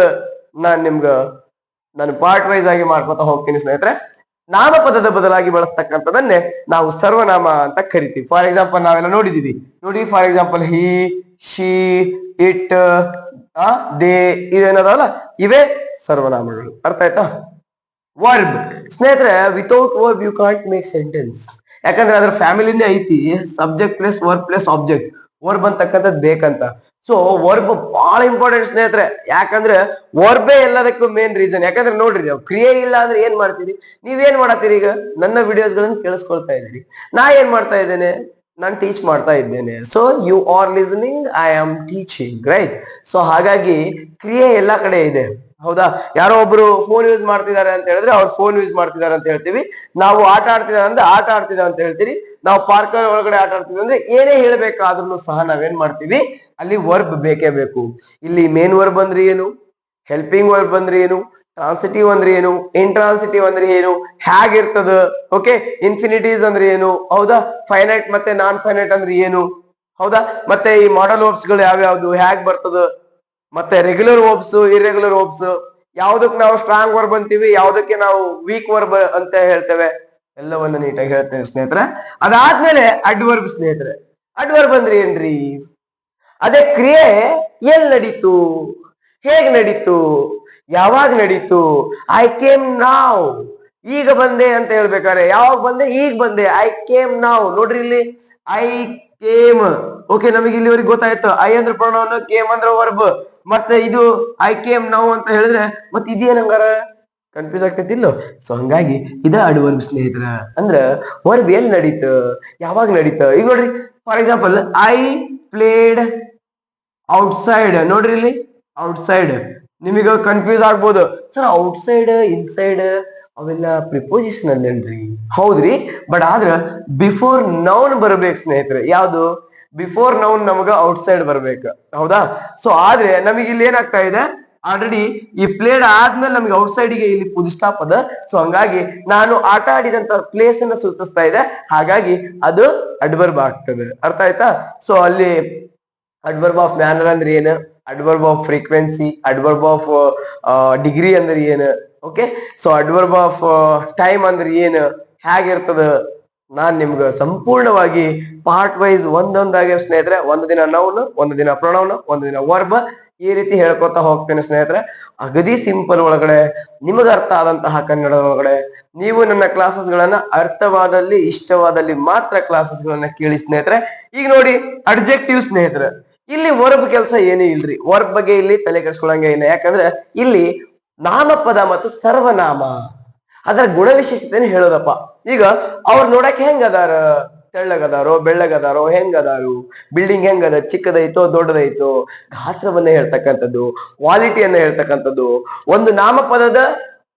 ನಾನು ಪಾರ್ಟ್ ವೈಸ್ ಆಗಿ ಮಾಡ್ಕೊತಾ ಹೋಗ್ತೀನಿ ಸ್ನೇಹಿತರೆ. ನಾಮಪದದ ಬದಲಾಗಿ ಬಳಸ್ತಕ್ಕಂಥದನ್ನೇ ನಾವು ಸರ್ವನಾಮ ಅಂತ ಕರಿತೀವಿ. ಫಾರ್ ಎಕ್ಸಾಂಪಲ್ ನಾವೆಲ್ಲ ನೋಡಿದೀವಿ ನೋಡಿ, for example he, she, it, they, ಇವೇನದಲ್ಲ, ಇವೇ ಸರ್ವನಾಮಗಳು. ಅರ್ಥ ಆಯ್ತಾ? ವರ್ಬ್ ಸ್ನೇಹಿತರೆ, without verb you can't make sentence. ಯಾಕಂದ್ರೆ ಅದ್ರ ಫ್ಯಾಮಿಲಿನೇ ಐತಿ, subject plus verb plus object, verb ಅಂತಕ್ಕಂಥದ್ದು ಬೇಕಂತ. ಸೊ ವರ್ಬ್ ಬಹಳ ಇಂಪಾರ್ಟೆಂಟ್ ಸ್ನೇಹಿತರೆ. ಯಾಕಂದ್ರೆ ವರ್ಬೇ ಎಲ್ಲದಕ್ಕೂ ಮೇನ್ ರೀಸನ್. ಯಾಕಂದ್ರೆ ನೋಡ್ರಿ, ನಾವು ಕ್ರಿಯೆ ಇಲ್ಲ ಅಂದ್ರೆ ಏನ್ ಮಾಡ್ತೀರಿ, ನೀವೇನ್ ಮಾಡತ್ತೀರಿ, ಈಗ ನನ್ನ ವಿಡಿಯೋಸ್ ಗಳನ್ನು ಕೇಳಿಸ್ಕೊಳ್ತಾ ಇದ್ದೀರಿ, ನಾ ಏನ್ ಮಾಡ್ತಾ ಇದ್ದೇನೆ, ನಾನು ಟೀಚ್ ಮಾಡ್ತಾ ಇದ್ದೇನೆ. So you are listening, I am teaching, right? So ಹಾಗಾಗಿ ಕ್ರಿಯೆ ಎಲ್ಲಾ ಕಡೆ ಇದೆ, ಹೌದಾ? ಯಾರೋ ಒಬ್ರು ಫೋನ್ ಯೂಸ್ ಮಾಡ್ತಿದ್ದಾರೆ ಅಂತ ಹೇಳಿದ್ರೆ ಅವ್ರು ಫೋನ್ ಯೂಸ್ ಮಾಡ್ತಿದ್ದಾರೆ ಅಂತ ಹೇಳ್ತೀವಿ. ನಾವು ಆಟ ಆಡ್ತಿದ್ದಾರೆ ಅಂದ್ರೆ ಆಟ ಆಡ್ತಿದ್ದಾರೆ ಅಂತ ಹೇಳ್ತೀವಿ. ನಾವು ಪಾರ್ಕ್ ಒಳಗಡೆ ಆಟ ಆಡ್ತಿದ್ವಿ ಅಂದ್ರೆ ಏನೇ ಹೇಳ್ಬೇಕಾದ್ರೂ ಸಹ ನಾವೇನ್ ಮಾಡ್ತೀವಿ, ಅಲ್ಲಿ ವರ್ಬ್ ಬೇಕೇ ಬೇಕು. ಇಲ್ಲಿ ಮೇನ್ ವರ್ಬ್ ಅಂದ್ರೆ ಏನು, ಹೆಲ್ಪಿಂಗ್ ವರ್ಬ್ ಅಂದ್ರೆ ಏನು, ಟ್ರಾನ್ಸಿಟಿವ್ ಅಂದ್ರೆ ಏನು, ಇಂಟ್ರಾನ್ಸಿಟಿವ್ ಅಂದ್ರೆ ಏನು, ಹೇಗಿರ್ತದ, ಓಕೆ, ಇನ್ಫಿನಿಟೀಸ್ ಅಂದ್ರೆ ಏನು, ಹೌದಾ, ಫೈನೈಟ್ ಮತ್ತೆ ನಾನ್ ಫೈನೈಟ್ ಅಂದ್ರೆ ಏನು, ಹೌದಾ, ಮತ್ತೆ ಈ ಮಾಡಲ್ ವರ್ಬ್ಸ್ ಗಳು ಯಾವ್ಯಾವ್ದು, ಹೇಗ್ ಬರ್ತದ, ಮತ್ತೆ ರೆಗ್ಯುಲರ್ ವರ್ಬ್ಸ್, ಇರ್ರೆಗ್ಯುಲರ್ ವರ್ಬ್ಸ್, ಯಾವ್ದಕ್ ನಾವು ಸ್ಟ್ರಾಂಗ್ ವರ್ಬ್ ಅಂತೀವಿ, ಯಾವ್ದಕ್ಕೆ ನಾವು ವೀಕ್ ವರ್ಬ್ ಅಂತ ಹೇಳ್ತೇವೆ, ಎಲ್ಲವನ್ನ ನೀಟಾಗಿ ಹೇಳ್ತೇವೆ ಸ್ನೇಹಿತರೆ. ಅದಾದ್ಮೇಲೆ ಅಡ್ವರ್ಬ್ ಸ್ನೇಹಿತರೆ. ಅಡ್ವರ್ಬ್ ಅಂದ್ರೆ ಏನ್ರಿ, ಅದೇ ಕ್ರಿಯೆ ಎಲ್ಲಿ ನಡೀತು, ಹೇಗ್ ನಡೀತು, ಯಾವಾಗ ನಡೀತು. ಐ ಕೇಮ್ ನಾವ್, ಈಗ ಬಂದೆ ಅಂತ ಹೇಳ್ಬೇಕಾರೆ ಯಾವಾಗ ಬಂದೆ, ಈಗ ಬಂದೆ, ಐ ಕೇಮ್ ನಾವ್. ನೋಡ್ರಿ ಇಲ್ಲಿ ಐ ಕೇಮ್, ಓಕೆ, ನಮಗೆ ಇಲ್ಲಿವರೆಗೆ ಗೊತ್ತಾಯ್ತು. ಐ ಅಂದ್ರೆ ಪ್ರೊನೌನ್, ಕೇಮ್ ಅಂದ್ರೆ ವರ್ಬ್, ಮತ್ತೆ ಇದು ಐ ಕೇಮ್ ನಾವ್ ಅಂತ ಹೇಳಿದ್ರೆ ಮತ್ತೆ ಇದೇನಂಗಾರ ಕನ್ಫ್ಯೂಸ್ ಆಗ್ತೈತಿಲ್ಲೋ. ಸೊ ಹಂಗಾಗಿ ಇದ ಅಡ್ವರ್ಬ್ ಸ್ನೇಹಿತರ. ಅಂದ್ರ ವರ್ಬ್ ಎಲ್ಲಿ ನಡೀತ, ಯಾವಾಗ ನಡೀತ. ಈಗ ನೋಡ್ರಿ for example, I played outside. ನೋಡ್ರಿ ಇಲ್ಲಿ ಔಟ್ಸೈಡ್, ನಿಮಗೆ ಕನ್ಫ್ಯೂಸ್ ಆಗ್ಬೋದು, ಸರ್ ಔಟ್ಸೈಡ್ ಇನ್ಸೈಡ್ ಅವೆಲ್ಲ ಪ್ರಿಪೋಸಿಷನ್ ಅಲ್ಲೇನ್ರಿ? ಹೌದ್ರಿ, ಬಟ್ ಆದ್ರ ಬಿಫೋರ್ ನೌನ್ ಬರ್ಬೇಕು ಸ್ನೇಹಿತರೆ. ಯಾವ್ದು ಬಿಫೋರ್ ನೌನ್ ನಮಗ ಔಟ್ಸೈಡ್ ಬರ್ಬೇಕು, ಹೌದಾ? ಸೊ ಆದ್ರೆ ನಮಗೆ ಇಲ್ಲಿ ಏನಾಗ್ತಾ ಇದೆ, ಆಲ್ರೆಡಿ ಈ ಪ್ಲೇಡ್ ಆದ್ಮೇಲೆ ನಮಗೆ ಔಟ್ಸೈಡ್ ಗೆ ಇಲ್ಲಿ ಫುಲ್ ಸ್ಟಾಪ್ ಅದ. ಸೊ ಹಂಗಾಗಿ ನಾನು ಆಟ ಆಡಿದಂತ ಪ್ಲೇಸ್ ಅನ್ನ ಸೂಚಿಸ್ತಾ ಇದೆ, ಹಾಗಾಗಿ ಅದು ಅಡ್ವರ್ಬ್ ಆಗ್ತದೆ. ಅರ್ಥ ಆಯ್ತಾ? ಸೊ ಅಲ್ಲಿ ಅಡ್ವರ್ಬ್ ಆಫ್ ಮ್ಯಾನರ್ ಅಂದ್ರೆ ಏನು, adverb off frequency, adverb of degree ಅಂದ್ರೆ ಏನು, okay. So adverb of time ಅಂದ್ರೆ ಏನು, ಹೇಗಿರ್ತದ, ನಾನ್ ನಿಮ್ಗ ಸಂಪೂರ್ಣವಾಗಿ ಪಾರ್ಟ್ ವೈಸ್ ಒಂದೊಂದಾಗಿ ಸ್ನೇಹಿತರೆ, ಒಂದು ದಿನ ನೌನ್, ಒಂದು ದಿನ ಪ್ರೊನೌನ್, ಒಂದು ದಿನ ವರ್ಬ್, ಈ ರೀತಿ ಹೇಳ್ಕೊತಾ ಹೋಗ್ತೇನೆ ಸ್ನೇಹಿತರೆ. ಅಗದಿ ಸಿಂಪಲ್ ಒಳಗಡೆ ನಿಮಗೆ ಅರ್ಥ ಆದಂತಹ ಕನ್ನಡ ಒಳಗಡೆ ನೀವು ನನ್ನ ಕ್ಲಾಸಸ್ ಗಳನ್ನ ಅರ್ಥವಾದಲ್ಲಿ, ಇಷ್ಟವಾದಲ್ಲಿ ಮಾತ್ರ ಕ್ಲಾಸಸ್ ಗಳನ್ನ ಕೇಳಿ ಸ್ನೇಹಿತರೆ. ಈಗ ನೋಡಿ ಅಡ್ಜೆಕ್ಟಿವ್ ಸ್ನೇಹಿತರೆ, ಇಲ್ಲಿ ವರ್ಬ್ ಕೆಲಸ ಏನೇ ಇಲ್ರಿ, ವರ್ಬ್ ಬಗ್ಗೆ ಇಲ್ಲಿ ತಲೆ ಕೆಡಿಸ್ಕೊಳಂಗೆ ಇಲ್ಲ. ಯಾಕಂದ್ರೆ ಇಲ್ಲಿ ನಾಮಪದ ಮತ್ತು ಸರ್ವನಾಮ ಅದರ ಗುಣವಿಶೇಷತೆಯನ್ನು ಹೇಳೋದಪ್ಪ. ಈಗ ಅವ್ರು ನೋಡಕ್ ಹೆಂಗ್ ಅದಾರ, ತೆಳ್ಳಗದಾರೋ, ಬೆಳ್ಳಗದಾರೋ, ಹೆಂಗದಾರು, ಬಿಲ್ಡಿಂಗ್ ಹೆಂಗದ, ಚಿಕ್ಕದೈತೋ ದೊಡ್ಡದೈತೋ, ಗಾತ್ರವನ್ನ ಹೇಳ್ತಕ್ಕಂಥದ್ದು, ಕ್ವಾಲಿಟಿಯನ್ನ ಹೇಳ್ತಕ್ಕಂಥದ್ದು. ಒಂದು ನಾಮಪದದ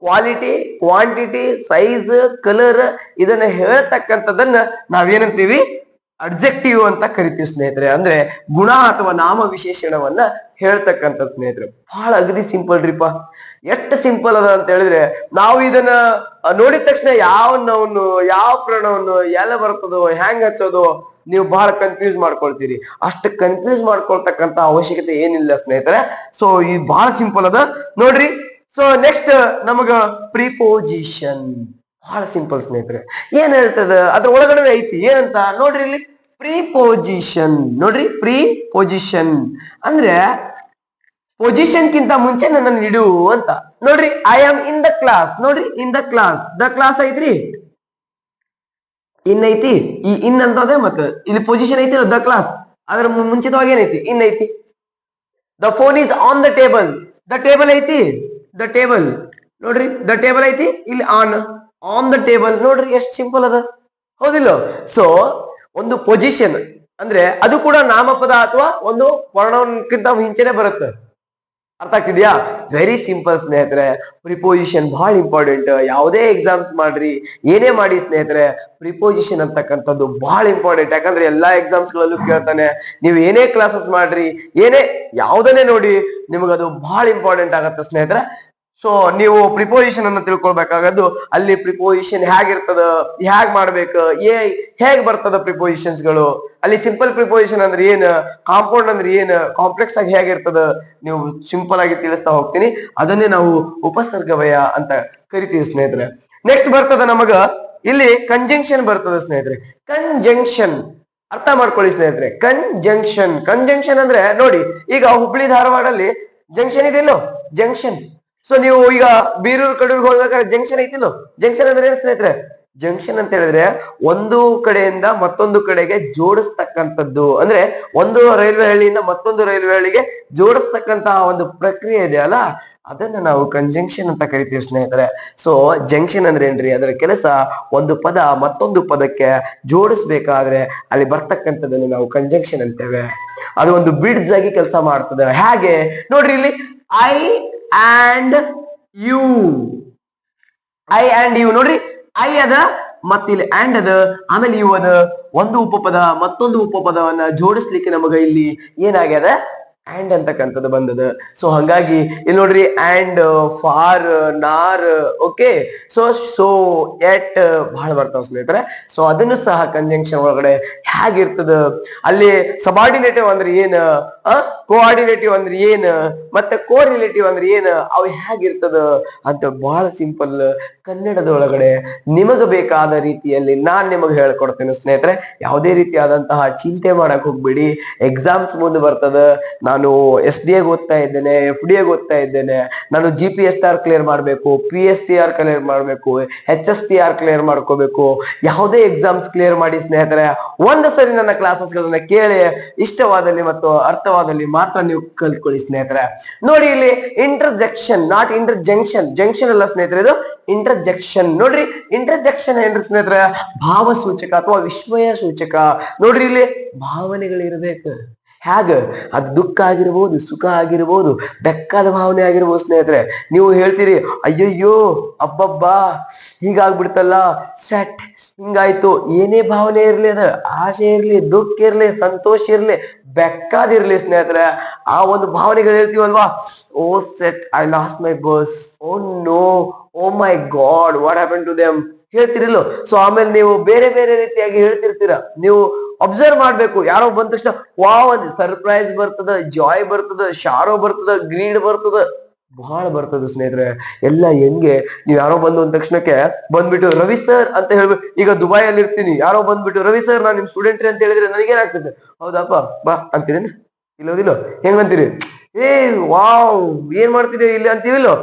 ಕ್ವಾಲಿಟಿ, ಕ್ವಾಂಟಿಟಿ, ಸೈಜ್, ಕಲರ್ ಇದನ್ನ ಹೇಳ್ತಕ್ಕಂಥದ್ದನ್ನ ನಾವೇನಂತೀವಿ, ಅಡ್ಜೆಕ್ಟಿವ್ ಅಂತ ಕರಿತೀವಿ ಸ್ನೇಹಿತರೆ. ಅಂದ್ರೆ ಗುಣ ಅಥವಾ ನಾಮ ವಿಶೇಷಣವನ್ನ ಹೇಳ್ತಕ್ಕಂಥ ಸ್ನೇಹಿತರೆ. ಬಹಳ ಅಗದಿ ಸಿಂಪಲ್ ರೀಪಾ. ಎಷ್ಟು ಸಿಂಪಲ್ ಅದ ಅಂತ ಹೇಳಿದ್ರೆ, ನಾವು ಇದನ್ನ ನೋಡಿದ ತಕ್ಷಣ ಯಾವ ನೌನು, ಯಾವ ಪ್ರಣವನು ಎಲ್ಲ ಬರ್ತದೋ, ಹೆಂಗ್ ಹಚ್ಚೋದು, ನೀವು ಬಹಳ ಕನ್ಫ್ಯೂಸ್ ಮಾಡ್ಕೊಳ್ತೀರಿ. ಅಷ್ಟು ಕನ್ಫ್ಯೂಸ್ ಮಾಡ್ಕೊಳ್ತಕ್ಕಂತ ಅವಶ್ಯಕತೆ ಏನಿಲ್ಲ ಸ್ನೇಹಿತರೆ. ಸೊ ಈ ಬಹಳ ಸಿಂಪಲ್ ಅದ ನೋಡ್ರಿ. ಸೊ ನೆಕ್ಸ್ಟ್ ನಮಗ ಪ್ರಿಪೋಸಿಷನ್. ಬಹಳ ಸಿಂಪಲ್ ಸ್ನೇಹಿತರೆ. ಏನ್ ಹೇಳ್ತದ, ಅದ್ರ ಒಳಗಡೆ ಐತಿ ಏನಂತ ನೋಡ್ರಿ ಇಲ್ಲಿ, ಪ್ರಿಪೋಸಿಷನ್. ನೋಡ್ರಿ ಪ್ರಿಪೋಸಿಷನ್ ಅಂದ್ರೆ ಪೊಸಿಷನ್ ಕಿಂತ ಮುಂಚೆ ನನ್ನನ್ನು ಇಡು ಅಂತ. ನೋಡ್ರಿ I am in the class. ನೋಡ್ರಿ in the class, the class ಐತ್ರಿ, ಇನ್ ಐತಿ, ಈ ಇನ್ ಅಂತದೆ ಮತ್ತೆ ಇಲ್ಲಿ ಪೊಸಿಷನ್ ಐತಿ ದ ಕ್ಲಾಸ್, ಅದ್ರ ಮುಂಚಿತವಾಗಿ ಏನೈತಿ, ಇನ್ ಐತಿ. The phone is on the table. The table ಐತಿ, ದ ಟೇಬಲ್ ನೋಡ್ರಿ, ದ ಟೇಬಲ್ ಐತಿ ಇಲ್ಲಿ ಆನ್ ದ ಟೇಬಲ್ ನೋಡ್ರಿ ಎಷ್ಟು ಸಿಂಪಲ್ ಅದ, ಹೌದಿಲ್ಲ? ಸೊ ಒಂದು ಪೊಸಿಷನ್ ಅಂದ್ರೆ ಅದು ಕೂಡ ನಾಮಪದ ಅಥವಾ ಒಂದು ವರ್ಣಕ್ಕಿಂತ ಹಿಂಚೆನೆ ಬರುತ್ತೆ. ಅರ್ಥ ಆಗ್ತಿದ್ಯಾ? ವೆರಿ ಸಿಂಪಲ್ ಸ್ನೇಹಿತರೆ. ಪ್ರಿಪೋಸಿಷನ್ ಬಹಳ ಇಂಪಾರ್ಟೆಂಟ್. ಯಾವುದೇ ಎಕ್ಸಾಮ್ಸ್ ಮಾಡ್ರಿ, ಏನೇ ಮಾಡಿ ಸ್ನೇಹಿತರೆ, ಪ್ರಿಪೋಸಿಷನ್ ಅಂತಕ್ಕಂಥದ್ದು ಬಹಳ ಇಂಪಾರ್ಟೆಂಟ್. ಯಾಕಂದ್ರೆ ಎಲ್ಲಾ ಎಕ್ಸಾಮ್ಸ್ ಗಳಲ್ಲೂ ಕೇಳ್ತಾನೆ. ನೀವು ಏನೇ ಕ್ಲಾಸಸ್ ಮಾಡ್ರಿ, ಏನೇ ಯಾವ್ದನ್ನೇ ನೋಡಿ, ನಿಮಗದು ಬಹಳ ಇಂಪಾರ್ಟೆಂಟ್ ಆಗತ್ತೆ ಸ್ನೇಹಿತರೆ. ಸೊ ನೀವು ಪ್ರಿಪೋಸಿಷನ್ ಅನ್ನು ತಿಳ್ಕೊಳ್ಬೇಕಾಗದ್ದು, ಅಲ್ಲಿ ಪ್ರಿಪೋಸಿಷನ್ ಹೇಗಿರ್ತದ, ಹೇಗ್ ಮಾಡ್ಬೇಕು, ಹೇಗ್ ಬರ್ತದ ಪ್ರಿಪೋಸಿಷನ್ಸ್ ಗಳು, ಅಲ್ಲಿ ಸಿಂಪಲ್ ಪ್ರಿಪೋಸಿಷನ್ ಅಂದ್ರೆ ಏನ್, ಕಾಂಪೌಂಡ್ ಅಂದ್ರೆ ಏನ್, ಕಾಂಪ್ಲೆಕ್ಸ್ ಆಗಿ ಹೇಗಿರ್ತದ, ನೀವು ಸಿಂಪಲ್ ಆಗಿ ತಿಳಿಸ್ತಾ ಹೋಗ್ತೀನಿ. ಅದನ್ನೇ ನಾವು ಉಪಸರ್ಗವಯ ಅಂತ ಕರಿತೀವಿ ಸ್ನೇಹಿತರೆ. ನೆಕ್ಸ್ಟ್ ಬರ್ತದ ನಮಗ ಇಲ್ಲಿ ಕಂಜಂಕ್ಷನ್ ಬರ್ತದ ಸ್ನೇಹಿತರೆ. ಕಂಜಂಕ್ಷನ್ ಅರ್ಥ ಮಾಡ್ಕೊಳ್ಳಿ ಸ್ನೇಹಿತರೆ. ಕಂಜಂಕ್ಷನ್ ಅಂದ್ರೆ ನೋಡಿ, ಈಗ ಹುಬ್ಳಿ ಧಾರವಾಡಲ್ಲಿ ಜಂಕ್ಷನ್ ಇದೆಯಲ್ಲೋ, ಜಂಕ್ಷನ್. ಸೊ ನೀವು ಈಗ ಬೀರೂರು ಕಡೂರ್ಗೆ ಹೋಗ್ಬೇಕಾದ್ರೆ ಜಂಕ್ಷನ್ ಐತಿಲ್ಲೋ. ಜಂಕ್ಷನ್ ಅಂದ್ರೆ ಏನ್ ಸ್ನೇಹಿತರೆ? ಜಂಕ್ಷನ್ ಅಂತ ಹೇಳಿದ್ರೆ ಒಂದು ಕಡೆಯಿಂದ ಮತ್ತೊಂದು ಕಡೆಗೆ ಜೋಡಿಸ್ತಕ್ಕಂಥದ್ದು, ಅಂದ್ರೆ ಒಂದು ರೈಲ್ವೆ ಹಳ್ಳಿಯಿಂದ ಮತ್ತೊಂದು ರೈಲ್ವೆ ಹಳ್ಳಿಗೆ ಜೋಡಿಸ್ತಕ್ಕಂತಹ ಒಂದು ಪ್ರಕ್ರಿಯೆ ಇದೆ ಅಲ್ಲ, ಅದನ್ನ ನಾವು ಕಂಜಂಕ್ಷನ್ ಅಂತ ಕರಿತೀವಿ ಸ್ನೇಹಿತರೆ. ಸೊ ಜಂಕ್ಷನ್ ಅಂದ್ರೆ ಏನ್ರಿ? ಅದರ ಕೆಲಸ ಒಂದು ಪದ ಮತ್ತೊಂದು ಪದಕ್ಕೆ ಜೋಡಿಸ್ಬೇಕಾದ್ರೆ ಅಲ್ಲಿ ಬರ್ತಕ್ಕಂಥದ್ದನ್ನು ನಾವು ಕಂಜಂಕ್ಷನ್ ಅಂತೇವೆ. ಅದು ಒಂದು ಬ್ರಿಡ್ಜ್ ಆಗಿ ಕೆಲಸ ಮಾಡ್ತದೆ. ಹಾಗೆ ನೋಡ್ರಿ ಇಲ್ಲಿ I and you, I and you ನೋಡ್ರಿ, ಐ ಅದ ಮತ್ತಿಲ್ಲಿ ಅಂಡ್ ಅದ, ಆಮೇಲೆ ಯು ಅದ, ಒಂದು ಉಪಪದ ಮತ್ತೊಂದು ಉಪಪದವನ್ನ ಜೋಡಿಸ್ಲಿಕ್ಕೆ ನಮಗ ಇಲ್ಲಿ ಏನಾಗ್ಯದ? ಅಂಡ್ ಅಂತಕ್ಕಂಥದ್ದು ಬಂದದ. ಸೊ ಹಾಗಾಗಿ ಇಲ್ಲಿ ನೋಡ್ರಿ, ಅಂಡ್, ಫಾರ್, ನಾರ್, ಓಕೆ, ಸೊ ಎಟ್ ಬಹಳ ಬರ್ತಾವ ಸ್ನೇಹಿತರೆ. ಸೊ ಅದನ್ನು ಸಹ ಕಂಜಂಕ್ಷನ್ ಒಳಗಡೆ ಹೇಗಿರ್ತದ, ಅಲ್ಲಿ ಸಬಾರ್ಡಿನೇಟಿವ್ ಅಂದ್ರೆ ಏನ್, ಕೋಆರ್ಡಿನೇಟಿವ್ ಅಂದ್ರೆ ಏನ್, ಮತ್ತೆ ಕೋರಿಲೇಟಿವ್ ಅಂದ್ರೆ ಏನ್, ಅವು ಹೇಗಿರ್ತದ ಅಂತ ಬಹಳ ಸಿಂಪಲ್ ಕನ್ನಡದ ಒಳಗಡೆ ನಿಮಗ ಬೇಕಾದ ರೀತಿಯಲ್ಲಿ ನಾನ್ ನಿಮಗೆ ಹೇಳ್ಕೊಡ್ತೇನೆ ಸ್ನೇಹಿತರೆ. ಯಾವುದೇ ರೀತಿಯಾದಂತಹ ಚಿಂತೆ ಮಾಡಕ್ ಹೋಗ್ಬೇಡಿ. ಎಕ್ಸಾಮ್ಸ್ ಮುಂದೆ ಬರ್ತದ. ನಾನು SDA ಓದ್ತಾ ಇದ್ದೇನೆ, FDA ಓದ್ತಾ ಇದ್ದೇನೆ. ನಾನು GPSR ಕ್ಲಿಯರ್ ಮಾಡ್ಬೇಕು, PSTR ಕ್ಲಿಯರ್ ಮಾಡ್ಬೇಕು, HSTR ಕ್ಲಿಯರ್ ಮಾಡ್ಕೋಬೇಕು. ಯಾವುದೇ ಎಕ್ಸಾಮ್ಸ್ ಕ್ಲಿಯರ್ ಮಾಡಿ ಸ್ನೇಹಿತರೆ, ಒಂದು ಸರಿ ನನ್ನ ಕ್ಲಾಸಸ್ ಗಳನ್ನ ಕೇಳಿ ಇಷ್ಟವಾದಲ್ಲಿ ಮತ್ತು ಅರ್ಥವಾದಲ್ಲಿ ಮಾತ್ರ ನೀವು ಕಲ್ತ್ಕೊಳ್ಳಿ ಸ್ನೇಹಿತರೆ. ನೋಡಿ ಇಲ್ಲಿ ಇಂಟರ್ಜೆಕ್ಷನ್, ನಾಟ್ ಇಂಟರ್ಜಂಕ್ಷನ್. ಜಂಕ್ಷನ್ ಅಲ್ಲ ಸ್ನೇಹಿತರೆ, ಇದು ಇಂಟರ್ಜೆಕ್ಷನ್. ನೋಡ್ರಿ ಇಂಟರ್ಜೆಕ್ಷನ್ ಏನ್ರಿ ಸ್ನೇಹಿತರೆ? ಭಾವ ಸೂಚಕ ಅಥವಾ ವಿಸ್ಮಯ ಸೂಚಕ. ನೋಡ್ರಿ ಇಲ್ಲಿ ಭಾವನೆಗಳಿರ್ಬೇಕು. ಹೇಗ? ಅದು ದುಃಖ ಆಗಿರ್ಬೋದು, ಸುಖ ಆಗಿರ್ಬೋದು, ಬೆಕ್ಕಾದ ಭಾವನೆ ಆಗಿರ್ಬೋದು ಸ್ನೇಹಿತರೆ. ನೀವು ಹೇಳ್ತೀರಿ, ಅಯ್ಯಯ್ಯೋ ಅಬ್ಬಬ್ಬಾ ಹೀಗಾಗ್ಬಿಡ್ತಲ್ಲ, ಸೆಟ್ ಹಿಂಗಾಯ್ತು. ಏನೇ ಭಾವನೆ ಇರ್ಲಿ, ಅದ ಆಸೆ ಇರ್ಲಿ, ದುಃಖ ಇರ್ಲಿ, ಸಂತೋಷ ಇರ್ಲಿ, ಬೆಕ್ಕಾದಿರ್ಲಿ ಸ್ನೇಹಿತರೆ, ಆ ಒಂದು ಭಾವನೆಗಳು ಹೇಳ್ತೀವಲ್ವಾ, oh set, I lost my bus, oh no, oh my god, what happen to them ಹೇಳ್ತಿರಿಲ್ಲೋ. ಸೊ ಆಮೇಲೆ ನೀವು ಬೇರೆ ಬೇರೆ ರೀತಿಯಾಗಿ ಹೇಳ್ತಿರ್ತೀರ. ನೀವು ಅಬ್ಸರ್ವ್ ಮಾಡ್ಬೇಕು. ಯಾರೋ ಬಂದ ತಕ್ಷಣ ವಾವ್ ಒಂದು ಸರ್ಪ್ರೈಸ್ ಬರ್ತದ, ಜಾಯ್ ಬರ್ತದ, ಶಾರೋ ಬರ್ತದ, ಗ್ರೀಡ್ ಬರ್ತದ, ಬಹಳ ಬರ್ತದ ಸ್ನೇಹಿತರೆ. ಎಲ್ಲ ಹೆಂಗೆ, ನೀವ್ ಯಾರೋ ಬಂದು ಅಂದ ತಕ್ಷಣಕ್ಕೆ ಬಂದ್ಬಿಟ್ಟು ರವಿ ಸರ್ ಅಂತ ಹೇಳ್ಬೇಕು. ಈಗ ದುಬೈಯಲ್ಲಿ ಇರ್ತೀನಿ, ಯಾರೋ ಬಂದ್ಬಿಟ್ಟು ರವಿ ಸರ್ ನಾನ್ ನಿಮ್ ಸ್ಟೂಡೆಂಟ್ ಅಂತ ಹೇಳಿದ್ರೆ ನನಗೇನಾಗ್ತದೆ? ಹೌದಪ್ಪ ಬಾ ಅಂತೀರಿ, ಇಲ್ಲೋದಿಲ್ಲೋ? ಹೆಂಗಂತೀರಿ? ಏ ವಾವ್ ಏನ್ ಮಾಡ್ತಿದ್ದೇವೆ ಇಲ್ಲಿ ಅಂತೀವಿಲ್ಲೋ?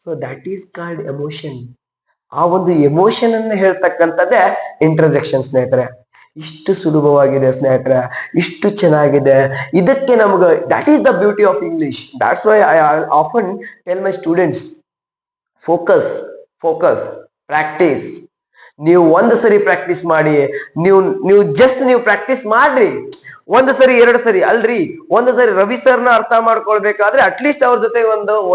So that is called emotion. ಆ ಒಂದು ಎಮೋಷನ್ ಅನ್ನ ಹೇಳ್ತಕ್ಕಂಥದ್ದೇ ಇಂಟರ್ಜೆಕ್ಷನ್ ಸ್ನೇಹಿತರೆ. ಇಷ್ಟು ಸುಲಭವಾಗಿದೆ ಸ್ನೇಹಿತರೆ, ಇಷ್ಟು ಚೆನ್ನಾಗಿದೆ. ಇದಕ್ಕೆ ನಮಗ that is the beauty of English. That's why I often tell my students, focus, focus, practice. ನೀವು ಒಂದು ಸರಿ ಪ್ರಾಕ್ಟೀಸ್ ಮಾಡಿ, ನೀವು ಜಸ್ಟ್ ನೀವು ಪ್ರಾಕ್ಟೀಸ್ ಮಾಡ್ರಿ. ಒಂದು ಸರಿ ಎರಡು ಸರಿ ಅಲ್ರಿ, ಒಂದು ಸರಿ ರವಿ ಸರ್ನ ಅರ್ಥ ಮಾಡ್ಕೊಳ್ಬೇಕಾದ್ರೆ ಅಟ್ಲೀಸ್ಟ್ ಅವ್ರ ಜೊತೆ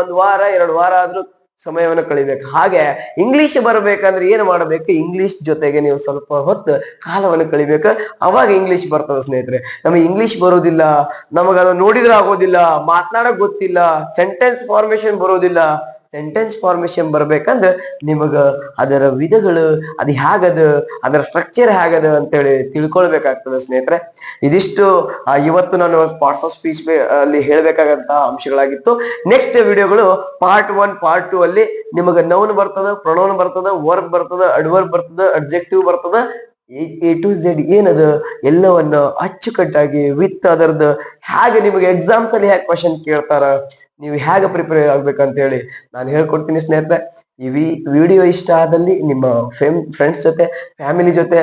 ಒಂದು ವಾರ 2 ವಾರ ಆದ್ರೂ ಸಮಯವನ್ನು ಕಳಿಬೇಕು. ಹಾಗೆ ಇಂಗ್ಲಿಷ್ ಬರಬೇಕಂದ್ರೆ ಏನು ಮಾಡಬೇಕು? ಇಂಗ್ಲಿಷ್ ಜೊತೆಗೆ ನೀವು ಸ್ವಲ್ಪ ಹೊತ್ತು ಕಾಲವನ್ನು ಕಳಿಬೇಕು. ಅವಾಗ ಇಂಗ್ಲಿಷ್ ಬರ್ತದೆ ಸ್ನೇಹಿತರೆ. ನಮಗೆ ಇಂಗ್ಲಿಷ್ ಬರೋದಿಲ್ಲ, ನಮಗದು ನೋಡಿದ್ರೆ ಆಗೋದಿಲ್ಲ, ಮಾತನಾಡಕ್ ಗೊತ್ತಿಲ್ಲ, ಸೆಂಟೆನ್ಸ್ ಫಾರ್ಮೇಶನ್ ಬರೋದಿಲ್ಲ. ಸೆಂಟೆನ್ಸ್ ಫಾರ್ಮೇಶನ್ ಬರ್ಬೇಕಂದ್ರೆ ನಿಮಗ ಅದರ ವಿಧಗಳು, ಅದು ಹೇಗದ, ಅದರ ಸ್ಟ್ರಕ್ಚರ್ ಹೇಗದ ಅಂತೇಳಿ ತಿಳ್ಕೊಳ್ಬೇಕಾಗ್ತದೆ ಸ್ನೇಹಿತರೆ. ಇದಿಷ್ಟು ಇವತ್ತು ನಾನು ಪಾರ್ಟ್ಸ್ ಆಫ್ ಸ್ಪೀಚ್ ಅಲ್ಲಿ ಹೇಳ್ಬೇಕಾದಂತಹ ಅಂಶಗಳಾಗಿತ್ತು. ನೆಕ್ಸ್ಟ್ ವಿಡಿಯೋಗಳು ಪಾರ್ಟ್ 1 ಪಾರ್ಟ್ 2 ಅಲ್ಲಿ ನಿಮಗ ನೌನ್ ಬರ್ತದ, ಪ್ರೊನೌನ್ ಬರ್ತದ, ವರ್ಬ್ ಬರ್ತದ, ಅಡ್ವರ್ಬ್ ಬರ್ತದ, ಅಡ್ಜೆಕ್ಟಿವ್ ಬರ್ತದ, A to Z ಏನದ ಎಲ್ಲವನ್ನ ಅಚ್ಚುಕಟ್ಟಾಗಿ ವಿತ್ ಅದರದ್ದು ಹೇಗೆ ನಿಮಗೆ ಎಕ್ಸಾಮ್ಸ್ ಅಲ್ಲಿ ಹೇಗೆ ಕ್ವಶನ್ ಕೇಳ್ತಾರ, ನೀವು ಹೇಗೆ ಪ್ರಿಪೇರ್ ಆಗ್ಬೇಕಂತ ಹೇಳಿ ನಾನು ಹೇಳ್ಕೊಡ್ತೀನಿ ಸ್ನೇಹಿತರೆ. ಈ ವಿಡಿಯೋ ಇಷ್ಟ ಆದಲ್ಲಿ ನಿಮ್ಮ ಫ್ರೆಂಡ್ಸ್ ಜೊತೆ, ಫ್ಯಾಮಿಲಿ ಜೊತೆ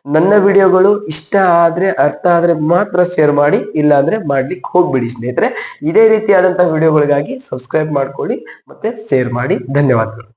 ನನ್ನ ವಿಡಿಯೋಗಳು ಇಷ್ಟ ಆದ್ರೆ ಅರ್ಥ ಆದ್ರೆ ಮಾತ್ರ ಶೇರ್ ಮಾಡಿ, ಇಲ್ಲ ಅಂದ್ರೆ ಮಾಡ್ಲಿಕ್ಕೆ ಹೋಗ್ಬಿಡಿ ಸ್ನೇಹಿತರೆ. ಇದೇ ರೀತಿಯಾದಂತಹ ವಿಡಿಯೋಗಳಿಗಾಗಿ ಸಬ್ಸ್ಕ್ರೈಬ್ ಮಾಡ್ಕೊಳ್ಳಿ ಮತ್ತೆ ಶೇರ್ ಮಾಡಿ. ಧನ್ಯವಾದಗಳು.